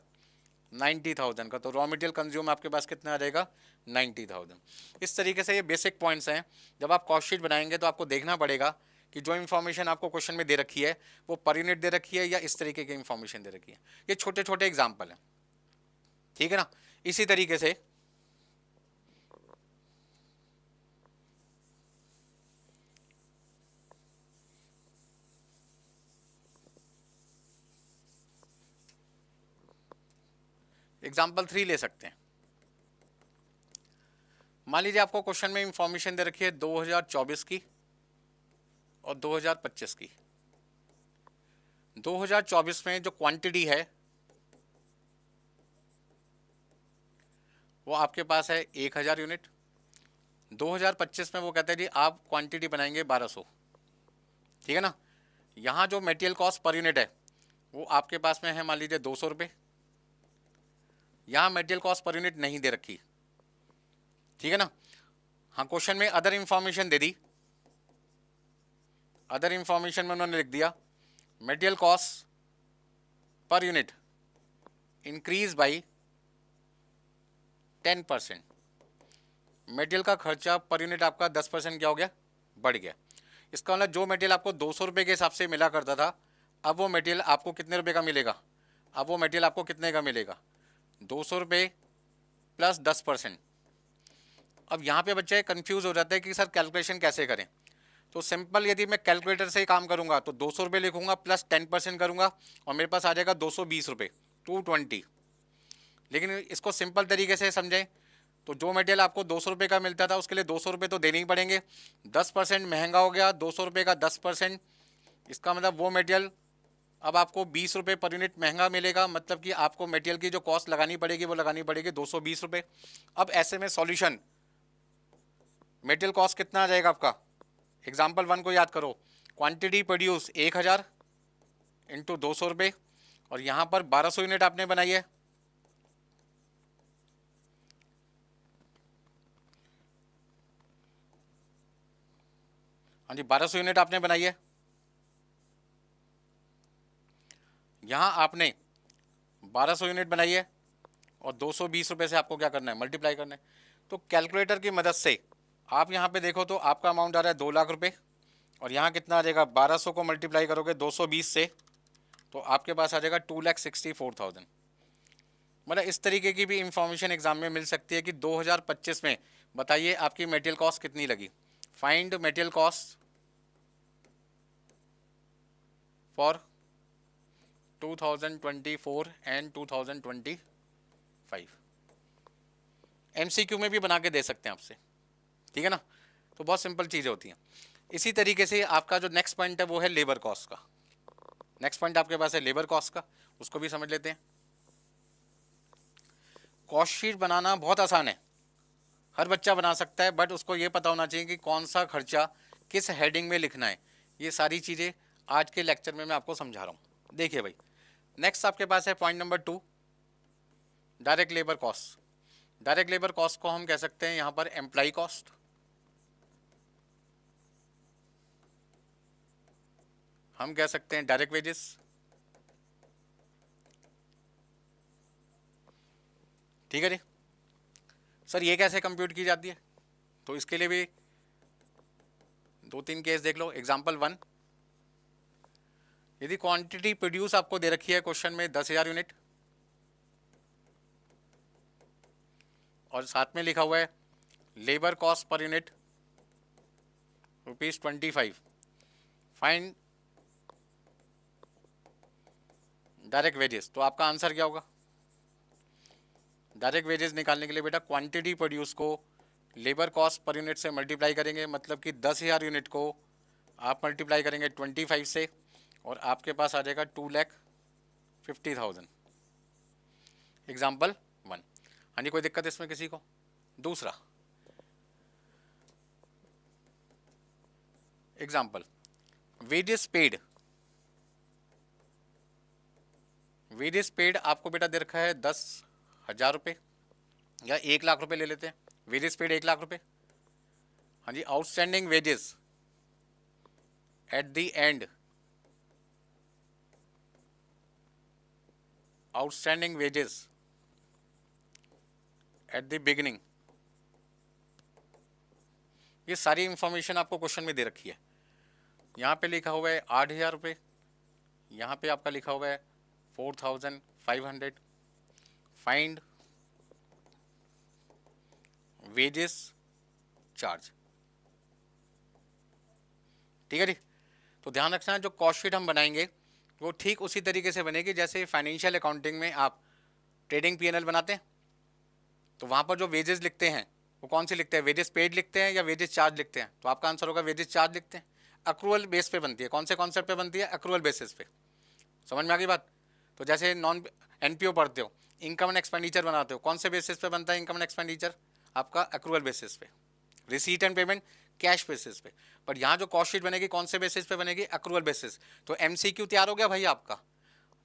90,000 का। तो रॉ मटेरियल कंज्यूम आपके पास कितना आ जाएगा? 90,000। इस तरीके से ये बेसिक पॉइंट्स हैं। जब आप कॉस्ट शीट बनाएंगे तो आपको देखना पड़ेगा कि जो इन्फॉर्मेशन आपको क्वेश्चन में दे रखी है वो पर यूनिट दे रखी है या इस तरीके की इन्फॉर्मेशन दे रखी है। ये छोटे छोटे एग्जाम्पल हैं, ठीक है ना। इसी तरीके से एग्जाम्पल 3 ले सकते हैं। मान लीजिए आपको क्वेश्चन में इंफॉर्मेशन दे रखी है 2024 की और 2025 की। 2024 में जो क्वांटिटी है वो आपके पास है 1,000 यूनिट। 2025 में वो कहते हैं जी आप क्वांटिटी बनाएंगे 1,200, ठीक है ना। यहाँ जो मटेरियल कॉस्ट पर यूनिट है वो आपके पास में है मान लीजिए 200 रुपये। यहाँ मटेरियल कॉस्ट पर यूनिट नहीं दे रखी, ठीक है ना। हाँ, क्वेश्चन में अदर इंफॉर्मेशन दे दी, अदर इंफॉर्मेशन में उन्होंने लिख दिया material cost per unit increase by 10%। Material का खर्चा पर यूनिट आपका 10% क्या हो गया? बढ़ गया। इसका मतलब जो मटेरियल आपको 200 रुपये के हिसाब से मिला करता था, अब वो मटेरियल आपको कितने रुपए का मिलेगा? अब वो मटेरियल आपको कितने का मिलेगा? 200 रुपये प्लस 10%। अब यहाँ पे बच्चे कंफ्यूज हो जाते हैं कि सर कैलकुलेशन कैसे करें। तो सिंपल, यदि मैं कैलकुलेटर से ही काम करूँगा तो 200 रुपये लिखूंगा प्लस 10% करूँगा और मेरे पास आ जाएगा 220 रुपये, 220। लेकिन इसको सिंपल तरीके से समझें तो जो मटेरियल आपको 200 रुपये का मिलता था उसके लिए 200 रुपये तो देने ही पड़ेंगे। 10% महंगा हो गया, 200 रुपये का 10% इसका मतलब वो मटेरियल अब आपको 20 रुपये पर यूनिट महंगा मिलेगा, मतलब कि आपको मटेरियल की जो कॉस्ट लगानी पड़ेगी वो लगानी पड़ेगी 220 रुपये। अब ऐसे में सॉल्यूशन मटेरियल कॉस्ट कितना आ जाएगा आपका, एग्जाम्पल 1 को याद करो, क्वांटिटी प्रोड्यूस 1000 इंटू 200 रुपये, और यहाँ पर 1200 यूनिट आपने बनाई है, हाँ जी 1200 यूनिट आपने बनाई है। यहाँ आपने 1200 यूनिट बनाई है और 220 रुपये से आपको क्या करना है, मल्टीप्लाई करना है। तो कैलकुलेटर की मदद से आप यहाँ पे देखो तो आपका अमाउंट आ रहा है 2 लाख रुपये, और यहाँ कितना आ जाएगा, 1200 को मल्टीप्लाई करोगे 220 से तो आपके पास आ जाएगा 2,64,000। मतलब इस तरीके की भी इंफॉर्मेशन एग्जाम में मिल सकती है कि 2025 में बताइए आपकी मटेरियल कॉस्ट कितनी लगी। Find material cost for 2024 and 2025। MCQ में भी बना के दे सकते हैं आपसे, ठीक है ना। तो बहुत सिंपल चीज़ें होती हैं। इसी तरीके से आपका जो नेक्स्ट पॉइंट है वो है लेबर कॉस्ट का। नेक्स्ट पॉइंट आपके पास है लेबर कॉस्ट का, उसको भी समझ लेते हैं। कॉस्ट शीट बनाना बहुत आसान है, हर बच्चा बना सकता है, बट उसको ये पता होना चाहिए कि कौन सा खर्चा किस हेडिंग में लिखना है। ये सारी चीज़ें आज के लेक्चर में मैं आपको समझा रहा हूँ। देखिए भाई, नेक्स्ट आपके पास है point number 2, direct labour cost. Direct labour cost को हम कह सकते हैं यहाँ पर एम्प्लॉय कॉस्ट, हम कह सकते हैं डायरेक्ट वेजेस, ठीक है जी। सर ये कैसे कंप्यूट की जाती है, तो इसके लिए भी 2-3 केस देख लो। एग्जाम्पल 1, यदि क्वांटिटी प्रोड्यूस आपको दे रखी है क्वेश्चन में 10,000 यूनिट, और साथ में लिखा हुआ है labour cost per unit ₹25, find direct wages, तो आपका आंसर क्या होगा। डायरेक्ट वेजेस निकालने के लिए बेटा क्वांटिटी प्रोड्यूस को लेबर कॉस्ट पर यूनिट से मल्टीप्लाई करेंगे, मतलब कि 10,000 यूनिट को आप मल्टीप्लाई करेंगे 25 से, और आपके पास आ जाएगा 2,50,000। एग्जाम्पल 1। हाँ जी, कोई दिक्कत इसमें किसी को। दूसरा example, wages paid. Wages paid आपको बेटा दे रखा है 10,000 रुपये, या 1 लाख रुपए ले लेते हैं। वेजेस पेड 1 लाख रुपए। हाँ जी, outstanding wages at the end, outstanding wages at the beginning. ये सारी इंफॉर्मेशन आपको क्वेश्चन में दे रखी है। यहाँ पे लिखा हुआ है 8,000 रुपये, यहाँ पे आपका लिखा हुआ है 4,500। फाइंड वेजेस चार्ज, ठीक है जी। तो ध्यान रखना, जो कॉस्ट शीट हम बनाएंगे वो ठीक उसी तरीके से बनेगी जैसे फाइनेंशियल अकाउंटिंग में आप ट्रेडिंग पीएनएल बनाते हैं, तो वहाँ पर जो वेजेस लिखते हैं वो कौन से लिखते हैं, वेजेस पेड लिखते हैं या वेजेस चार्ज लिखते हैं। तो आपका आंसर होगा वेजेस चार्ज लिखते हैं। अक्रूवल बेस पे बनती है, कौन से कॉन्सेप्ट पे बनती है, अक्रूवल बेसिस पे। समझ में आ गई बात। तो जैसे नॉन एनपीओ पढ़ते हो, इनकम एंड एक्सपेंडिचर बनाते हो, कौन से बेसिस पे बनता है इनकम एंड एक्सपेंडिचर, आपका अक्रूवल बेसिस पे। Receipt and payment cash basis पे। पर यहाँ जो कॉस्ट शीट बनेगी कौन से बेसिस पे बनेगी, अक्रूवल बेसिस। तो एमसीक्यू तैयार हो गया भाई आपका।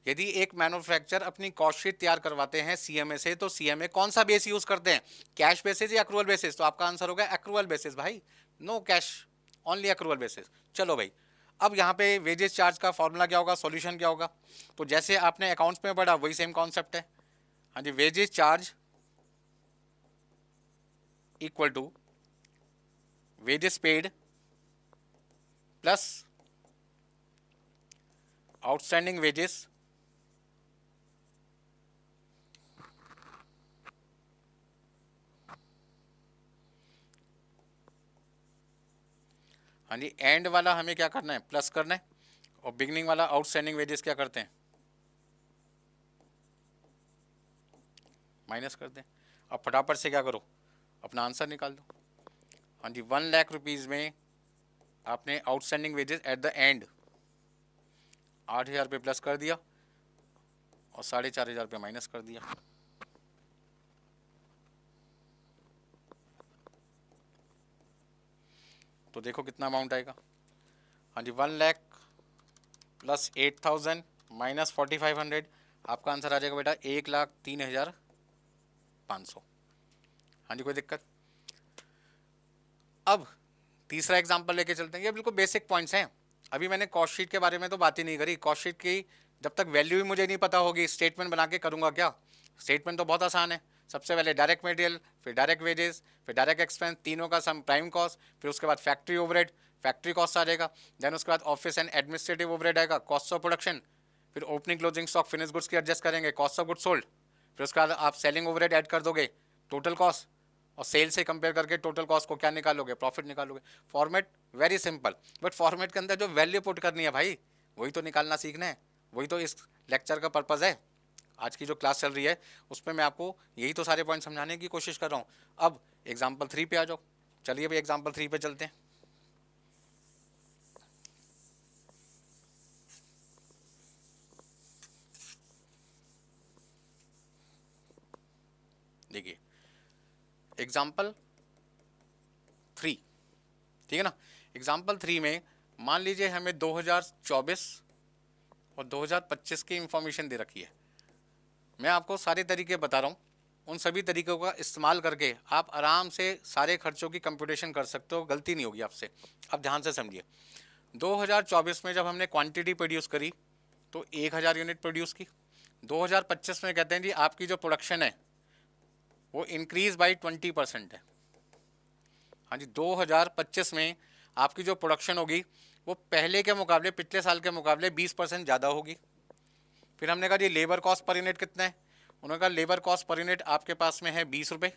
यदि एक मैन्युफैक्चर अपनी कॉस्ट शीट तैयार करवाते हैं सीएमए से, तो सीएमए कौन सा बेस यूज करते हैं, कैश बेसिस या अक्रूवल बेसिस। तो आपका आंसर होगा अक्रूवल बेसिस भाई, no cash, only accrual basis. चलो भाई, अब यहाँ पे वेजेस चार्ज का फॉर्मूला क्या होगा, सॉल्यूशन क्या होगा। तो जैसे आपने अकाउंट्स में पढ़ा वही सेम कॉन्सेप्ट है। हाँ जी, wages charge equal to wages paid plus outstanding wages हाँ जी, एंड वाला हमें क्या करना है, प्लस करना है, और बिगनिंग वाला आउटस्टैंडिंग वेजेस क्या करते हैं, माइनस करते हैं। अब फटाफट से क्या करो, अपना आंसर निकाल दो। हाँ जी, 1 लाख रुपीज़ में आपने outstanding wages at the and 8,000 plus कर दिया और 4,500 माइनस कर दिया। तो देखो कितना अमाउंट आएगा। हाँ जी, 1 लाख प्लस 8,000 माइनस 4,500, आपका आंसर आ जाएगा बेटा 1,03,500। हाँ जी, कोई दिक्कत? अब तीसरा एग्जांपल लेके चलते हैं। ये बिल्कुल बेसिक पॉइंट्स हैं। अभी मैंने कॉस्ट शीट के बारे में तो बात ही नहीं करी। कॉस्ट शीट की जब तक वैल्यू ही मुझे नहीं पता होगी, स्टेटमेंट बना के करूंगा क्या? स्टेटमेंट तो बहुत आसान है। सबसे पहले डायरेक्ट मटेरियल, फिर डायरेक्ट वेजेस, फिर डायरेक्ट एक्सपेंस, तीनों का सम प्राइम कॉस्ट, फिर उसके बाद फैक्ट्री ओवरहेड, फैक्ट्री कॉस्ट आ जाएगा। देन उसके बाद ऑफिस एंड एडमिनिस्ट्रेटिव ओवरहेड आएगा, कॉस्ट ऑफ प्रोडक्शन, फिर opening closing stock finish goods की एडजस्ट करेंगे, कॉस्ट ऑफ गुड्स सोल्ड, फिर उसके बाद आप सेलिंग ओवरहेड ऐड कर दोगे, टोटल कॉस्ट, और सेल से कंपेयर करके टोटल कॉस्ट को क्या निकालोगे? प्रॉफिट निकालोगे। Format very simple, but format के अंदर जो वैल्यू पुट करनी है भाई, वही तो निकालना सीखना है। वही तो इस लेक्चर का पर्पज़ है। आज की जो क्लास चल रही है उसमें मैं आपको यही तो सारे पॉइंट समझाने की कोशिश कर रहा हूँ। अब एग्जाम्पल 3 पे आ जाओ। चलिए भाई एग्जाम्पल 3 पे चलते हैं। देखिए एग्जाम्पल 3, ठीक है ना। एग्जाम्पल 3 में मान लीजिए हमें 2024 और 2025 की इंफॉर्मेशन दे रखी है। मैं आपको सारे तरीके बता रहा हूँ, उन सभी तरीकों का इस्तेमाल करके आप आराम से सारे खर्चों की कंप्यूटेशन कर सकते हो, गलती नहीं होगी आपसे। अब ध्यान से समझिए, 2024 में जब हमने क्वांटिटी प्रोड्यूस करी तो 1,000 यूनिट प्रोड्यूस की। 2025 में कहते हैं जी आपकी जो प्रोडक्शन है वो इंक्रीज बाई 20% है। हाँ जी, 2025 में आपकी जो प्रोडक्शन होगी वो पहले के मुकाबले, पिछले साल के मुकाबले 20% ज़्यादा होगी। फिर हमने कहा जी लेबर कॉस्ट पर यूनिट कितना है? उन्होंने कहा लेबर कॉस्ट पर यूनिट आपके पास में है 20 रुपये।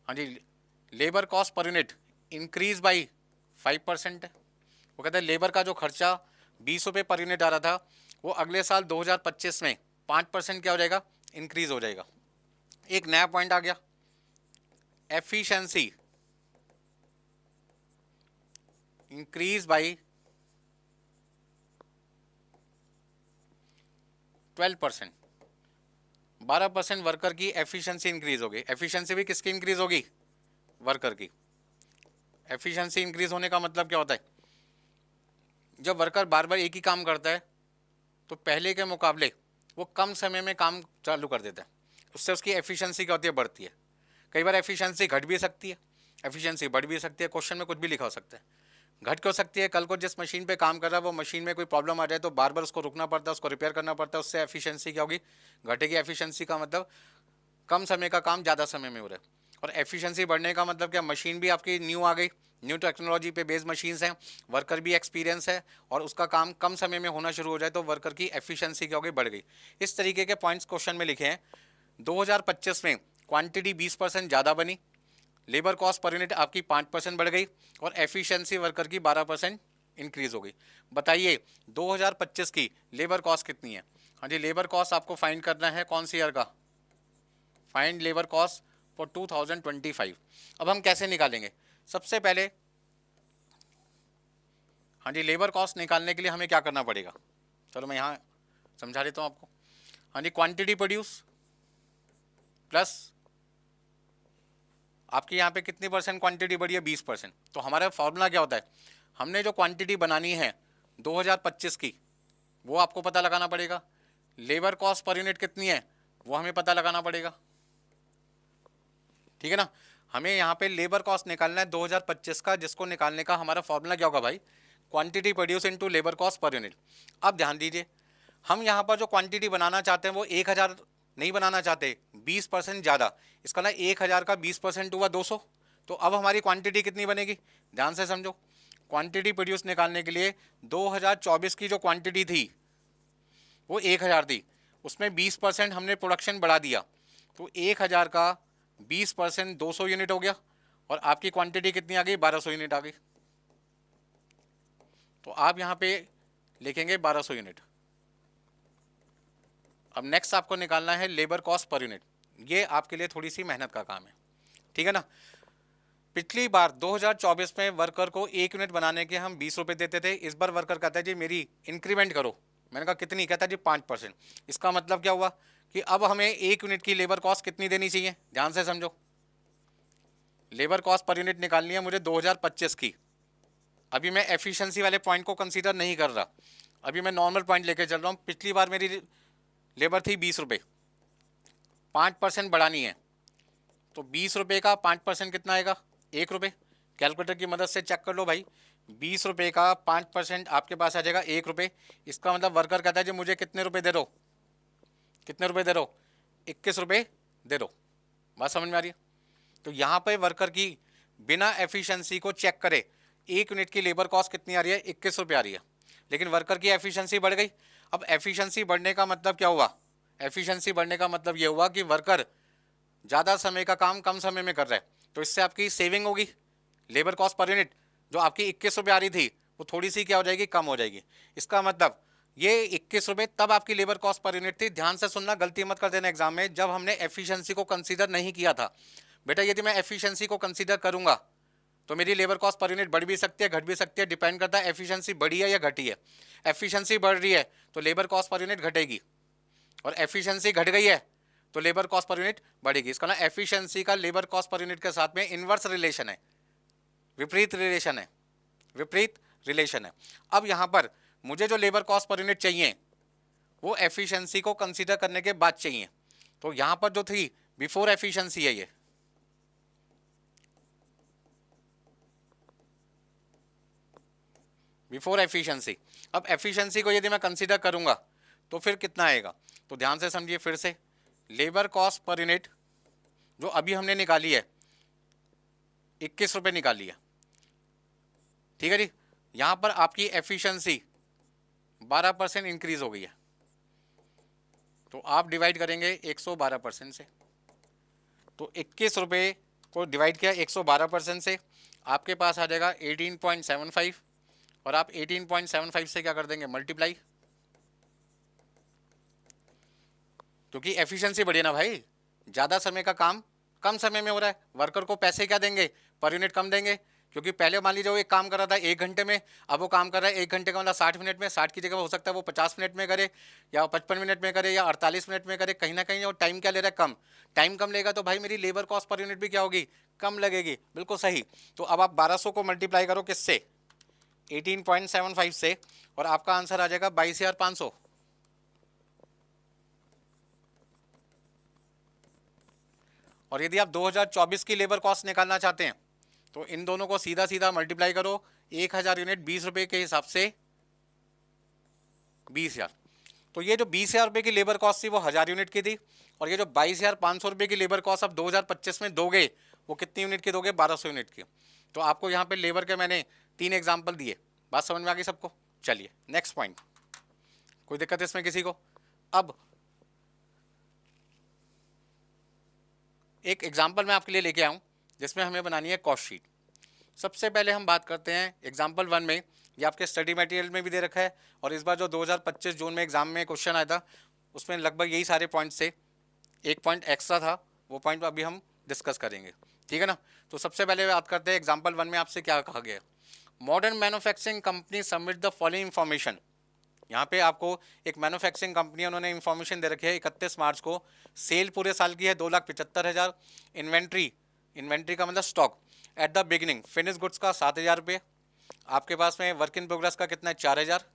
हाँ जी, labour cost per unit increase by 5% है। वो कहते हैं लेबर का जो खर्चा 20 रुपये पर यूनिट आ रहा था वो अगले साल 2025 में 5% क्या हो जाएगा? इंक्रीज हो जाएगा। एक नया पॉइंट आ गया, एफिशिएंसी इंक्रीज बाई 12%। 12% वर्कर की एफिशिएंसी इंक्रीज होगी। एफिशिएंसी भी किसकी इंक्रीज होगी? वर्कर की। एफिशिएंसी इंक्रीज होने का मतलब क्या होता है? जब वर्कर बार बार एक ही काम करता है तो पहले के मुकाबले वो कम समय में काम चालू कर देता है, उससे उसकी एफिशिएंसी क्या होती है? बढ़ती है। कई बार एफिशिएंसी घट भी सकती है, एफिशिएंसी बढ़ भी सकती है। क्वेश्चन में कुछ भी लिखा हो सकता है। घट क्यों सकती है? कल को जिस मशीन पे काम कर रहा है वो मशीन में कोई प्रॉब्लम आ जाए तो बार बार उसको रुकना पड़ता है, उसको रिपेयर करना पड़ता है, उससे एफिशिएंसी क्या होगी? घटेगी। एफिशिएंसी का मतलब कम समय का काम ज़्यादा समय में हो रहा है। और एफिशिएंसी बढ़ने का मतलब क्या? मशीन भी आपकी न्यू आ गई, न्यू टेक्नोलॉजी पे बेस्ड मशीन्स हैं, वर्कर भी एक्सपीरियंस है और उसका काम कम समय में होना शुरू हो जाए तो वर्कर की एफिशिएंसी क्या हो गई? बढ़ गई। इस तरीके के पॉइंट्स क्वेश्चन में लिखे हैं। 2025 में क्वांटिटी 20% ज़्यादा बनी, लेबर कॉस्ट पर यूनिट आपकी 5% बढ़ गई और एफिशिएंसी वर्कर की 12% इंक्रीज हो गई। बताइए 2025 की लेबर कॉस्ट कितनी है? हाँ जी, लेबर कॉस्ट आपको फाइंड करना है कौन सी ईयर का? Find labour cost for 2025। अब हम कैसे निकालेंगे? सबसे पहले हाँ जी, लेबर कॉस्ट निकालने के लिए हमें क्या करना पड़ेगा? चलो मैं यहाँ समझा देता हूँ आपको। हाँ जी, क्वांटिटी प्रोड्यूस प्लस आपकी यहाँ पे कितनी परसेंट क्वांटिटी बढ़ी है? 20%। तो हमारा फॉर्मूला क्या होता है? हमने जो क्वांटिटी बनानी है 2025 की वो आपको पता लगाना पड़ेगा। लेबर कॉस्ट पर यूनिट कितनी है वो हमें पता लगाना पड़ेगा, ठीक है ना। हमें यहाँ पे लेबर कॉस्ट निकालना है 2025 का, जिसको निकालने का हमारा फॉर्मूला क्या होगा भाई? Quantity produce into labour cost per unit. अब ध्यान दीजिए, हम यहाँ पर जो क्वांटिटी बनाना चाहते हैं वो 1,000 नहीं बनाना चाहते, 20% ज़्यादा। इसका ना 1,000 का 20% हुआ 200। तो अब हमारी क्वांटिटी कितनी बनेगी? ध्यान से समझो, क्वांटिटी प्रोड्यूस निकालने के लिए 2024 की जो क्वांटिटी थी वो 1,000 थी, उसमें 20% हमने प्रोडक्शन बढ़ा दिया, तो 1,000 का 20% 200 यूनिट हो गया और आपकी क्वांटिटी कितनी आ गई? 1,200 यूनिट आ गई। तो आप यहाँ पे लिखेंगे 1,200 यूनिट। अब नेक्स्ट आपको निकालना है लेबर कॉस्ट पर यूनिट। ये आपके लिए थोड़ी सी मेहनत का काम है, ठीक है ना। पिछली बार 2024 में वर्कर को 1 यूनिट बनाने के हम 20 रुपये देते थे, इस बार वर्कर कहता है जी मेरी इंक्रीमेंट करो। मैंने कहा कितनी? कहता है जी 5%। इसका मतलब क्या हुआ कि अब हमें 1 यूनिट की लेबर कॉस्ट कितनी देनी चाहिए? ध्यान से समझो, लेबर कॉस्ट पर यूनिट निकालनी है मुझे 2025 की। अभी मैं एफिशिएंसी वाले पॉइंट को कंसीडर नहीं कर रहा, अभी मैं नॉर्मल पॉइंट लेके चल रहा हूँ। पिछली बार मेरी लेबर थी 20 रुपये, 5% बढ़ानी है, तो 20 रुपये का 5% कितना आएगा? 1 रुपये। कैलकुलेटर की मदद से चेक कर लो भाई, 20 रुपये का 5% आपके पास आ जाएगा 1 रुपये। इसका मतलब वर्कर कहता है जी मुझे कितने रुपये दे दो? कितने रुपये दे दो? 21 रुपये दे दो। बात समझ में आ रही है? तो यहाँ पे वर्कर की बिना एफिशिएंसी को चेक करे 1 यूनिट की लेबर कॉस्ट कितनी आ रही है? 21 रुपये आ रही है। लेकिन वर्कर की एफिशिएंसी बढ़ गई। अब एफिशिएंसी बढ़ने का मतलब क्या हुआ? एफिशिएंसी बढ़ने का मतलब ये हुआ कि वर्कर ज़्यादा समय का काम कम समय में कर रहा है, तो इससे आपकी सेविंग होगी। लेबर कॉस्ट पर यूनिट जो आपकी 21 रुपये आ रही थी वो थोड़ी सी क्या हो जाएगी? कम हो जाएगी। इसका मतलब ये 21 रुपये तब आपकी लेबर कॉस्ट पर यूनिट थी। ध्यान से सुनना, गलती मत कर देना एग्जाम में, जब हमने एफिशिएंसी को कंसीडर नहीं किया था। बेटा यदि मैं एफिशिएंसी को कंसीडर करूंगा तो मेरी लेबर कॉस्ट पर यूनिट बढ़ भी सकती है, घट भी सकती है, डिपेंड करता है एफिशिएंसी बढ़ी है या घटी है। एफिशिएंसी बढ़ रही है तो लेबर कॉस्ट पर यूनिट घटेगी, और एफिशिएंसी घट गई है तो लेबर कॉस्ट पर यूनिट बढ़ेगी। इसका ना एफिशिएंसी का लेबर कॉस्ट पर यूनिट के साथ में इनवर्स रिलेशन है, विपरीत रिलेशन है, विपरीत रिलेशन है। अब यहाँ पर मुझे जो लेबर कॉस्ट पर यूनिट चाहिए वो एफिशिएंसी को कंसीडर करने के बाद चाहिए। तो यहाँ पर जो थी बिफोर एफिशिएंसी है, ये बिफोर एफिशिएंसी। अब एफिशिएंसी को यदि मैं कंसीडर करूंगा तो फिर कितना आएगा? तो ध्यान से समझिए फिर से, लेबर कॉस्ट पर यूनिट जो अभी हमने निकाली है 21 रुपये निकाली है, ठीक है जी। यहां पर आपकी एफिशिएंसी 12% इंक्रीज हो गई है, तो आप डिवाइड करेंगे 112% से। तो 21 रुपये को डिवाइड किया 112% से, आपके पास आ जाएगा 18.75, और आप 18.75 से क्या कर देंगे? मल्टीप्लाई, क्योंकि एफिशिएंसी बढ़ी ना भाई, ज़्यादा समय का काम कम समय में हो रहा है। वर्कर को पैसे क्या देंगे? पर यूनिट कम देंगे, क्योंकि पहले मान लीजिए वो एक काम कर रहा था 1 घंटे में, अब वो काम कर रहा है 1 घंटे का मतलब 60 मिनट में। 60 की जगह हो सकता है वो 50 मिनट में करे, या 55 मिनट में करे, या 48 मिनट में करे। कहीं ना कहीं वो टाइम क्या ले रहा है? कम। टाइम कम लेगा तो भाई मेरी लेबर कॉस्ट पर यूनिट भी क्या होगी? कम लगेगी। बिल्कुल सही। तो अब आप 1200 को मल्टीप्लाई करो किससे? 18.75 से, और आपका आंसर आ जाएगा 22,500। और यदि आप 2024 की लेबर कॉस्ट निकालना चाहते हैं तो इन दोनों को सीधा सीधा मल्टीप्लाई करो। 1000 यूनिट 20 रुपये के हिसाब से 20,000। तो ये जो 20,000 रुपये की लेबर कॉस्ट थी वो 1000 यूनिट की थी, और ये जो 22,500 रुपये की लेबर कॉस्ट अब 2025 में दोगे वो कितनी यूनिट की दोगे? 1200 यूनिट की। तो आपको यहाँ पे लेबर के मैंने 3 एग्जाम्पल दिए। बात समझ में आ गई सबको? चलिए नेक्स्ट पॉइंट। कोई दिक्कत है इसमें किसी को? अब एक एग्जाम्पल मैं आपके लिए लेके आऊँ जिसमें हमें बनानी है कॉस्ट शीट। सबसे पहले हम बात करते हैं एग्जाम्पल 1 में, ये आपके स्टडी मटेरियल में भी दे रखा है, और इस बार जो 2025 जून में एग्जाम में क्वेश्चन आया था उसमें लगभग यही सारे पॉइंट्स थे। एक पॉइंट एक्स्ट्रा था, वो पॉइंट अभी हम डिस्कस करेंगे, ठीक है ना। तो सबसे पहले बात करते हैं एग्जाम्पल 1 में आपसे क्या कहा गया है। Modern manufacturing company submit the following information. यहाँ पे आपको एक मैन्युफैक्चरिंग कंपनी उन्होंने इंफॉर्मेशन दे रखी है 31 मार्च को। सेल पूरे साल की है 2,75,000। इन्वेंट्री का मतलब stock at the beginning, finish goods का 7,000 रुपये। आपके पास में वर्क इन प्रोग्रेस का कितना है? 4,000।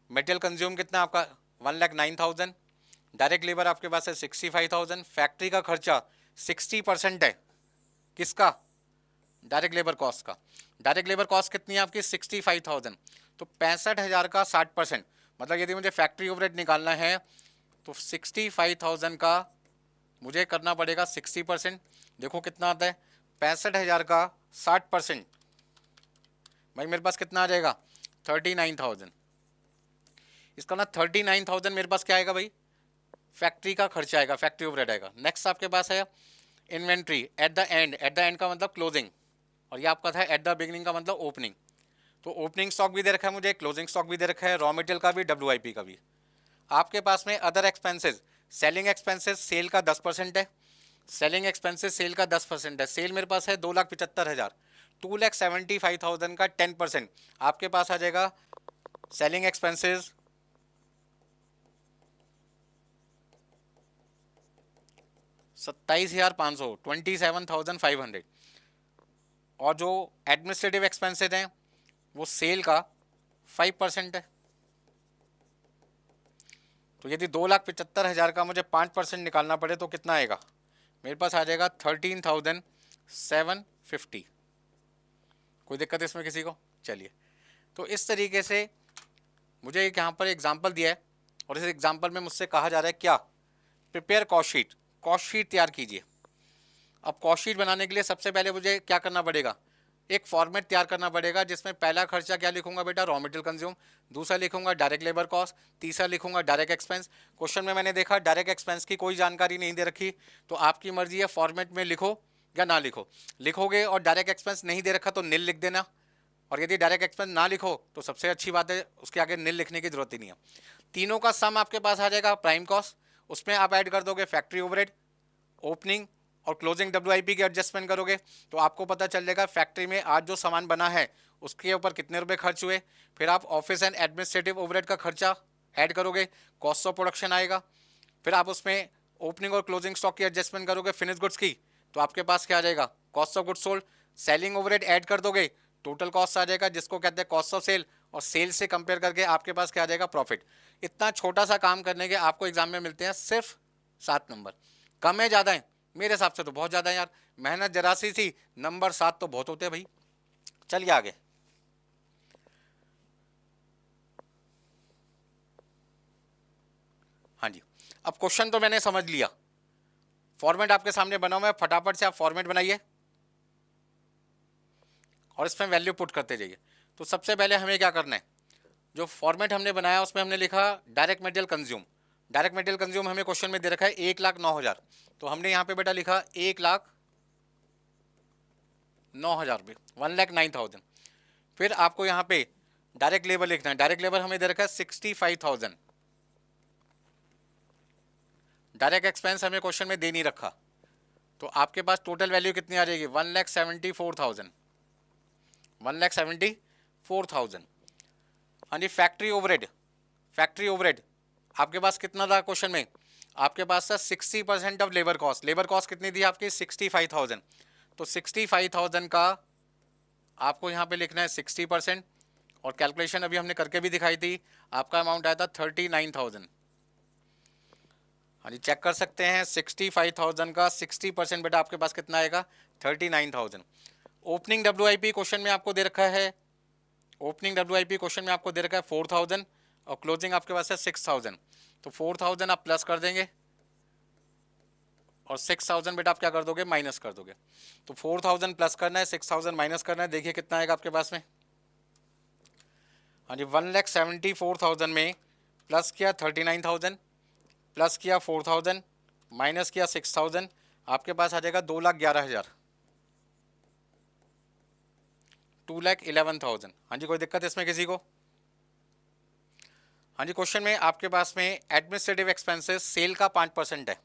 मटेरियल कंज्यूम कितना है आपका? 1,09,000। डायरेक्ट लेबर आपके पास है 65,000। फैक्ट्री का खर्चा 60% है किसका? डायरेक्ट लेबर कॉस्ट का। डायरेक्ट लेबर कॉस्ट कितनी है आपकी? 65,000। तो 65,000 का 60%, मतलब यदि मुझे फैक्ट्री ओवरहेड निकालना है तो 65,000 का मुझे करना पड़ेगा 60%। देखो कितना आता है? 65,000 का 60%, भाई मेरे पास कितना आ जाएगा? 39,000। इसका ना 39,000 मेरे पास क्या आएगा भाई? फैक्ट्री का खर्चा आएगा, फैक्ट्री ओवरहेड आएगा। नेक्स्ट आपके पास है inventory at the and. Eight the and का मतलब क्लोजिंग, और ये आपका था एट द बिगिनिंग का मतलब ओपनिंग। तो ओपनिंग स्टॉक भी दे रखा है मुझे, क्लोजिंग स्टॉक भी दे रखा है, रॉ मटेरियल का भी, WIP का भी। आपके पास में other expenses, selling expenses sale का 10% है। सेलिंग एक्सपेंसेस सेल का 10% है, सेल मेरे पास है 2,75,000, 2,75,000 का 10% आपके पास आ जाएगा सेलिंग एक्सपेंसेस 27,500, 27,500, और जो एडमिनिस्ट्रेटिव एक्सपेंसेस हैं वो सेल का 5% है। तो यदि 2,75,000 का मुझे 5% निकालना पड़े तो कितना आएगा, मेरे पास आ जाएगा 13,750। कोई दिक्कत इसमें किसी को? चलिए, तो इस तरीके से मुझे एक यहाँ पर एग्जाम्पल दिया है और इस एग्जाम्पल में मुझसे कहा जा रहा है क्या, prepare cost sheet, cost sheet तैयार कीजिए। अब कॉस्ट शीट बनाने के लिए सबसे पहले मुझे क्या करना पड़ेगा, एक फॉर्मेट तैयार करना पड़ेगा जिसमें पहला खर्चा क्या लिखूंगा बेटा, रॉ मटेरियल कंज्यूम, दूसरा लिखूंगा डायरेक्ट लेबर कॉस्ट, तीसरा लिखूंगा डायरेक्ट एक्सपेंस। क्वेश्चन में मैंने देखा डायरेक्ट एक्सपेंस की कोई जानकारी नहीं दे रखी, तो आपकी मर्जी है फॉर्मेट में लिखो या ना लिखो। लिखोगे और डायरेक्ट एक्सपेंस नहीं दे रखा तो नील लिख देना, और यदि डायरेक्ट एक्सपेंस ना लिखो तो सबसे अच्छी बात है, उसके आगे नील लिखने की जरूरत ही नहीं है। तीनों का सम आपके पास आ जाएगा प्राइम कॉस्ट, उसमें आप ऐड कर दोगे फैक्ट्री ओवरहेड, ओपनिंग और क्लोजिंग WIP की एडजस्टमेंट करोगे तो आपको पता चल जाएगा फैक्ट्री में आज जो सामान बना है उसके ऊपर कितने रुपए खर्च हुए। फिर आप ऑफिस एंड एडमिनिस्ट्रेटिव ओवरहेड का खर्चा ऐड करोगे, कॉस्ट ऑफ प्रोडक्शन आएगा। फिर आप उसमें ओपनिंग और क्लोजिंग स्टॉक की एडजस्टमेंट करोगे फिनिश गुड्स की, तो आपके पास क्या आ जाएगा, cost of goods sold. Selling overhead add कर दोगे, टोटल कॉस्ट आ जाएगा जिसको कहते हैं कॉस्ट ऑफ सेल, और सेल से कंपेयर करके आपके पास क्या आ जाएगा, प्रॉफिट। इतना छोटा सा काम करने के आपको एग्जाम में मिलते हैं सिर्फ 7 नंबर। कम है ज़्यादा है? मेरे हिसाब से तो बहुत ज़्यादा है यार, मेहनत जरा सी थी, नंबर 7 तो बहुत होते हैं भाई। चलिए आगे। हाँ जी, अब क्वेश्चन तो मैंने समझ लिया, फॉर्मेट आपके सामने बना हुआ है, फटाफट से आप फॉर्मेट बनाइए और इसमें वैल्यू पुट करते जाइए। तो सबसे पहले हमें क्या करना है, जो फॉर्मेट हमने बनाया उसमें हमने लिखा direct material consume. Direct material consume हमें क्वेश्चन में दे रखा है 1,09,000, तो हमने यहाँ पे बेटा लिखा 1,09,000 रुपये, 1,09,000। फिर आपको यहाँ पे डायरेक्ट लेबर लिखना है, डायरेक्ट लेबर हमें दे रखा है 65,000। डायरेक्ट एक्सपेंस हमें क्वेश्चन में दे नहीं रखा, तो आपके पास टोटल वैल्यू कितनी आ जाएगी, 1,74,000, 1,74,000। हाँ जी, फैक्ट्री ओवरहेड, फैक्ट्री ओवरहेड आपके पास कितना था क्वेश्चन में, आपके पास था 60% of labour cost. Labour cost कितनी थी आपकी, 65,000, तो 65,000 का आपको यहाँ पे लिखना है 60%, और कैलकुलेशन अभी हमने करके भी दिखाई थी, आपका अमाउंट आया था 39,000। हाँ जी, चेक कर सकते हैं, 65,000 का 60% बेटा आपके पास कितना आएगा, 39,000। ओपनिंग WIP क्वेश्चन में आपको दे रखा है, ओपनिंग WIP क्वेश्चन में आपको दे रखा है 4,000, और क्लोजिंग आपके पास है 6,000। तो 4,000 आप प्लस कर देंगे और 6,000 बेटा आप क्या कर दोगे, माइनस कर दोगे। तो 4,000 प्लस करना है, 6,000 माइनस करना है, देखिए कितना आएगा आपके पास में। हाँ जी, 1,74,000 में प्लस किया 39,000, प्लस किया 4,000, माइनस किया 6,000, आपके पास आ जाएगा 2,11,000, 2,11,000। हाँ जी, कोई दिक्कत इसमें किसी को? हाँ जी, क्वेश्चन में आपके पास में एडमिनिस्ट्रेटिव एक्सपेंसेस सेल का 5% है,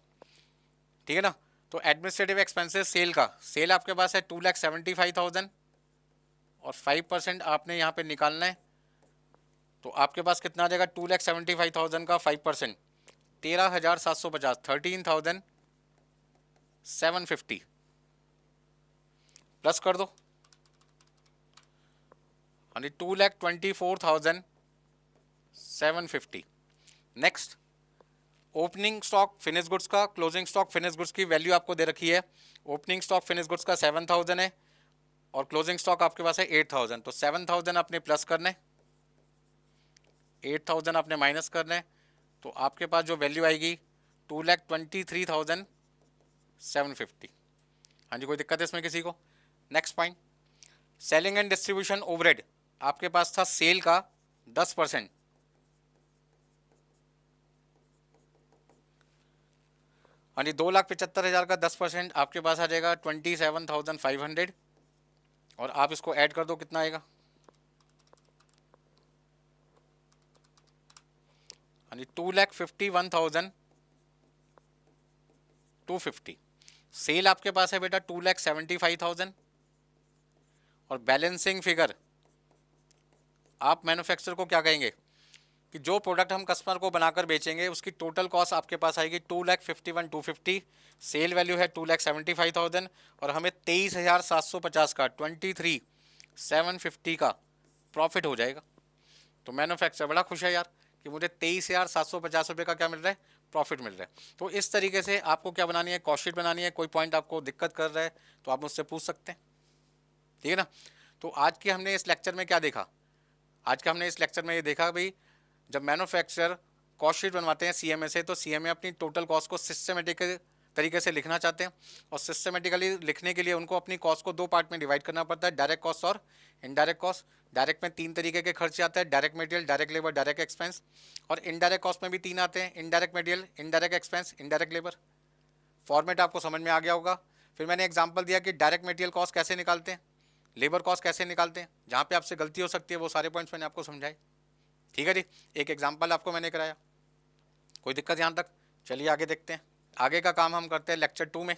ठीक है ना। तो एडमिनिस्ट्रेटिव एक्सपेंसेस सेल का, सेल आपके पास है 2,75,000 और 5% आपने यहाँ पे निकालना है, तो आपके पास कितना आ जाएगा, 2,75,000 का 5%, 13,750, 13,750 प्लस कर दो, यानी 2,24,750। Next, opening stock finish goods का, क्लोजिंग स्टॉक फिनिश गुड्स की वैल्यू आपको दे रखी है। ओपनिंग स्टॉक फिनिश गुड्स का 7,000 है और क्लोजिंग स्टॉक आपके पास है 8,000, तो 7,000 आपने प्लस करना है, 8,000 आपने माइनस करना है, तो आपके पास जो वैल्यू आएगी 2,23,750। हाँ जी, कोई दिक्कत है इसमें किसी को? Next point, selling and distribution overhead आपके पास था सेल का 10%, हाँ जी, 2,75,000 का 10% आपके पास आ जाएगा 27,500, और आप इसको ऐड कर दो, कितना आएगा, हाँ जी, 2,51,250। सेल आपके पास है बेटा 2,75,000 और बैलेंसिंग फिगर आप मैन्युफैक्चरर को क्या कहेंगे कि जो प्रोडक्ट हम कस्टमर को बनाकर बेचेंगे उसकी टोटल कॉस्ट आपके पास आएगी 2,51,250, सेल वैल्यू है 2,75,000 और हमें 23,750 का 23,750 का प्रॉफिट हो जाएगा। तो मैन्युफैक्चरर बड़ा खुश है यार कि मुझे 23,750 रुपये का क्या मिल रहा है, प्रॉफिट मिल रहा है। तो इस तरीके से आपको क्या बनानी है, कॉस्ट शीट बनानी है। कोई पॉइंट आपको दिक्कत कर रहा है तो आप मुझसे पूछ सकते हैं, ठीक है ना। तो आज के हमने इस लेक्चर में क्या देखा, आज का हमने इस लेक्चर में ये देखा भाई जब मैन्युफैक्चरर कॉस्ट शीट बनवाते हैं सीएमए से, तो सीएमए अपनी टोटल कॉस्ट को सिस्टमेटिक तरीके से लिखना चाहते हैं और सिस्टमेटिकली लिखने के लिए उनको अपनी कॉस्ट को दो पार्ट में डिवाइड करना पड़ता है, डायरेक्ट कॉस्ट और इनडायरेक्ट कॉस्ट। डायरेक्ट में 3 तरीके के खर्चे आते हैं, direct material, direct labour, direct expense. और इनडायरेक्ट कॉस्ट में भी 3 आते हैं, indirect material, indirect expense, indirect labour. Format आपको समझ में आ गया होगा। फिर मैंने एग्जाम्पल दिया कि डायरेक्ट मटेरियल कॉस्ट कैसे निकालते हैं, लेबर कॉस्ट कैसे निकालते हैं, जहाँ पे आपसे गलती हो सकती है वो सारे पॉइंट्स मैंने आपको समझाए, ठीक है जी। एक एग्जाम्पल आपको मैंने कराया, कोई दिक्कत यहाँ तक। चलिए आगे देखते हैं, आगे का काम हम करते हैं लेक्चर 2 में।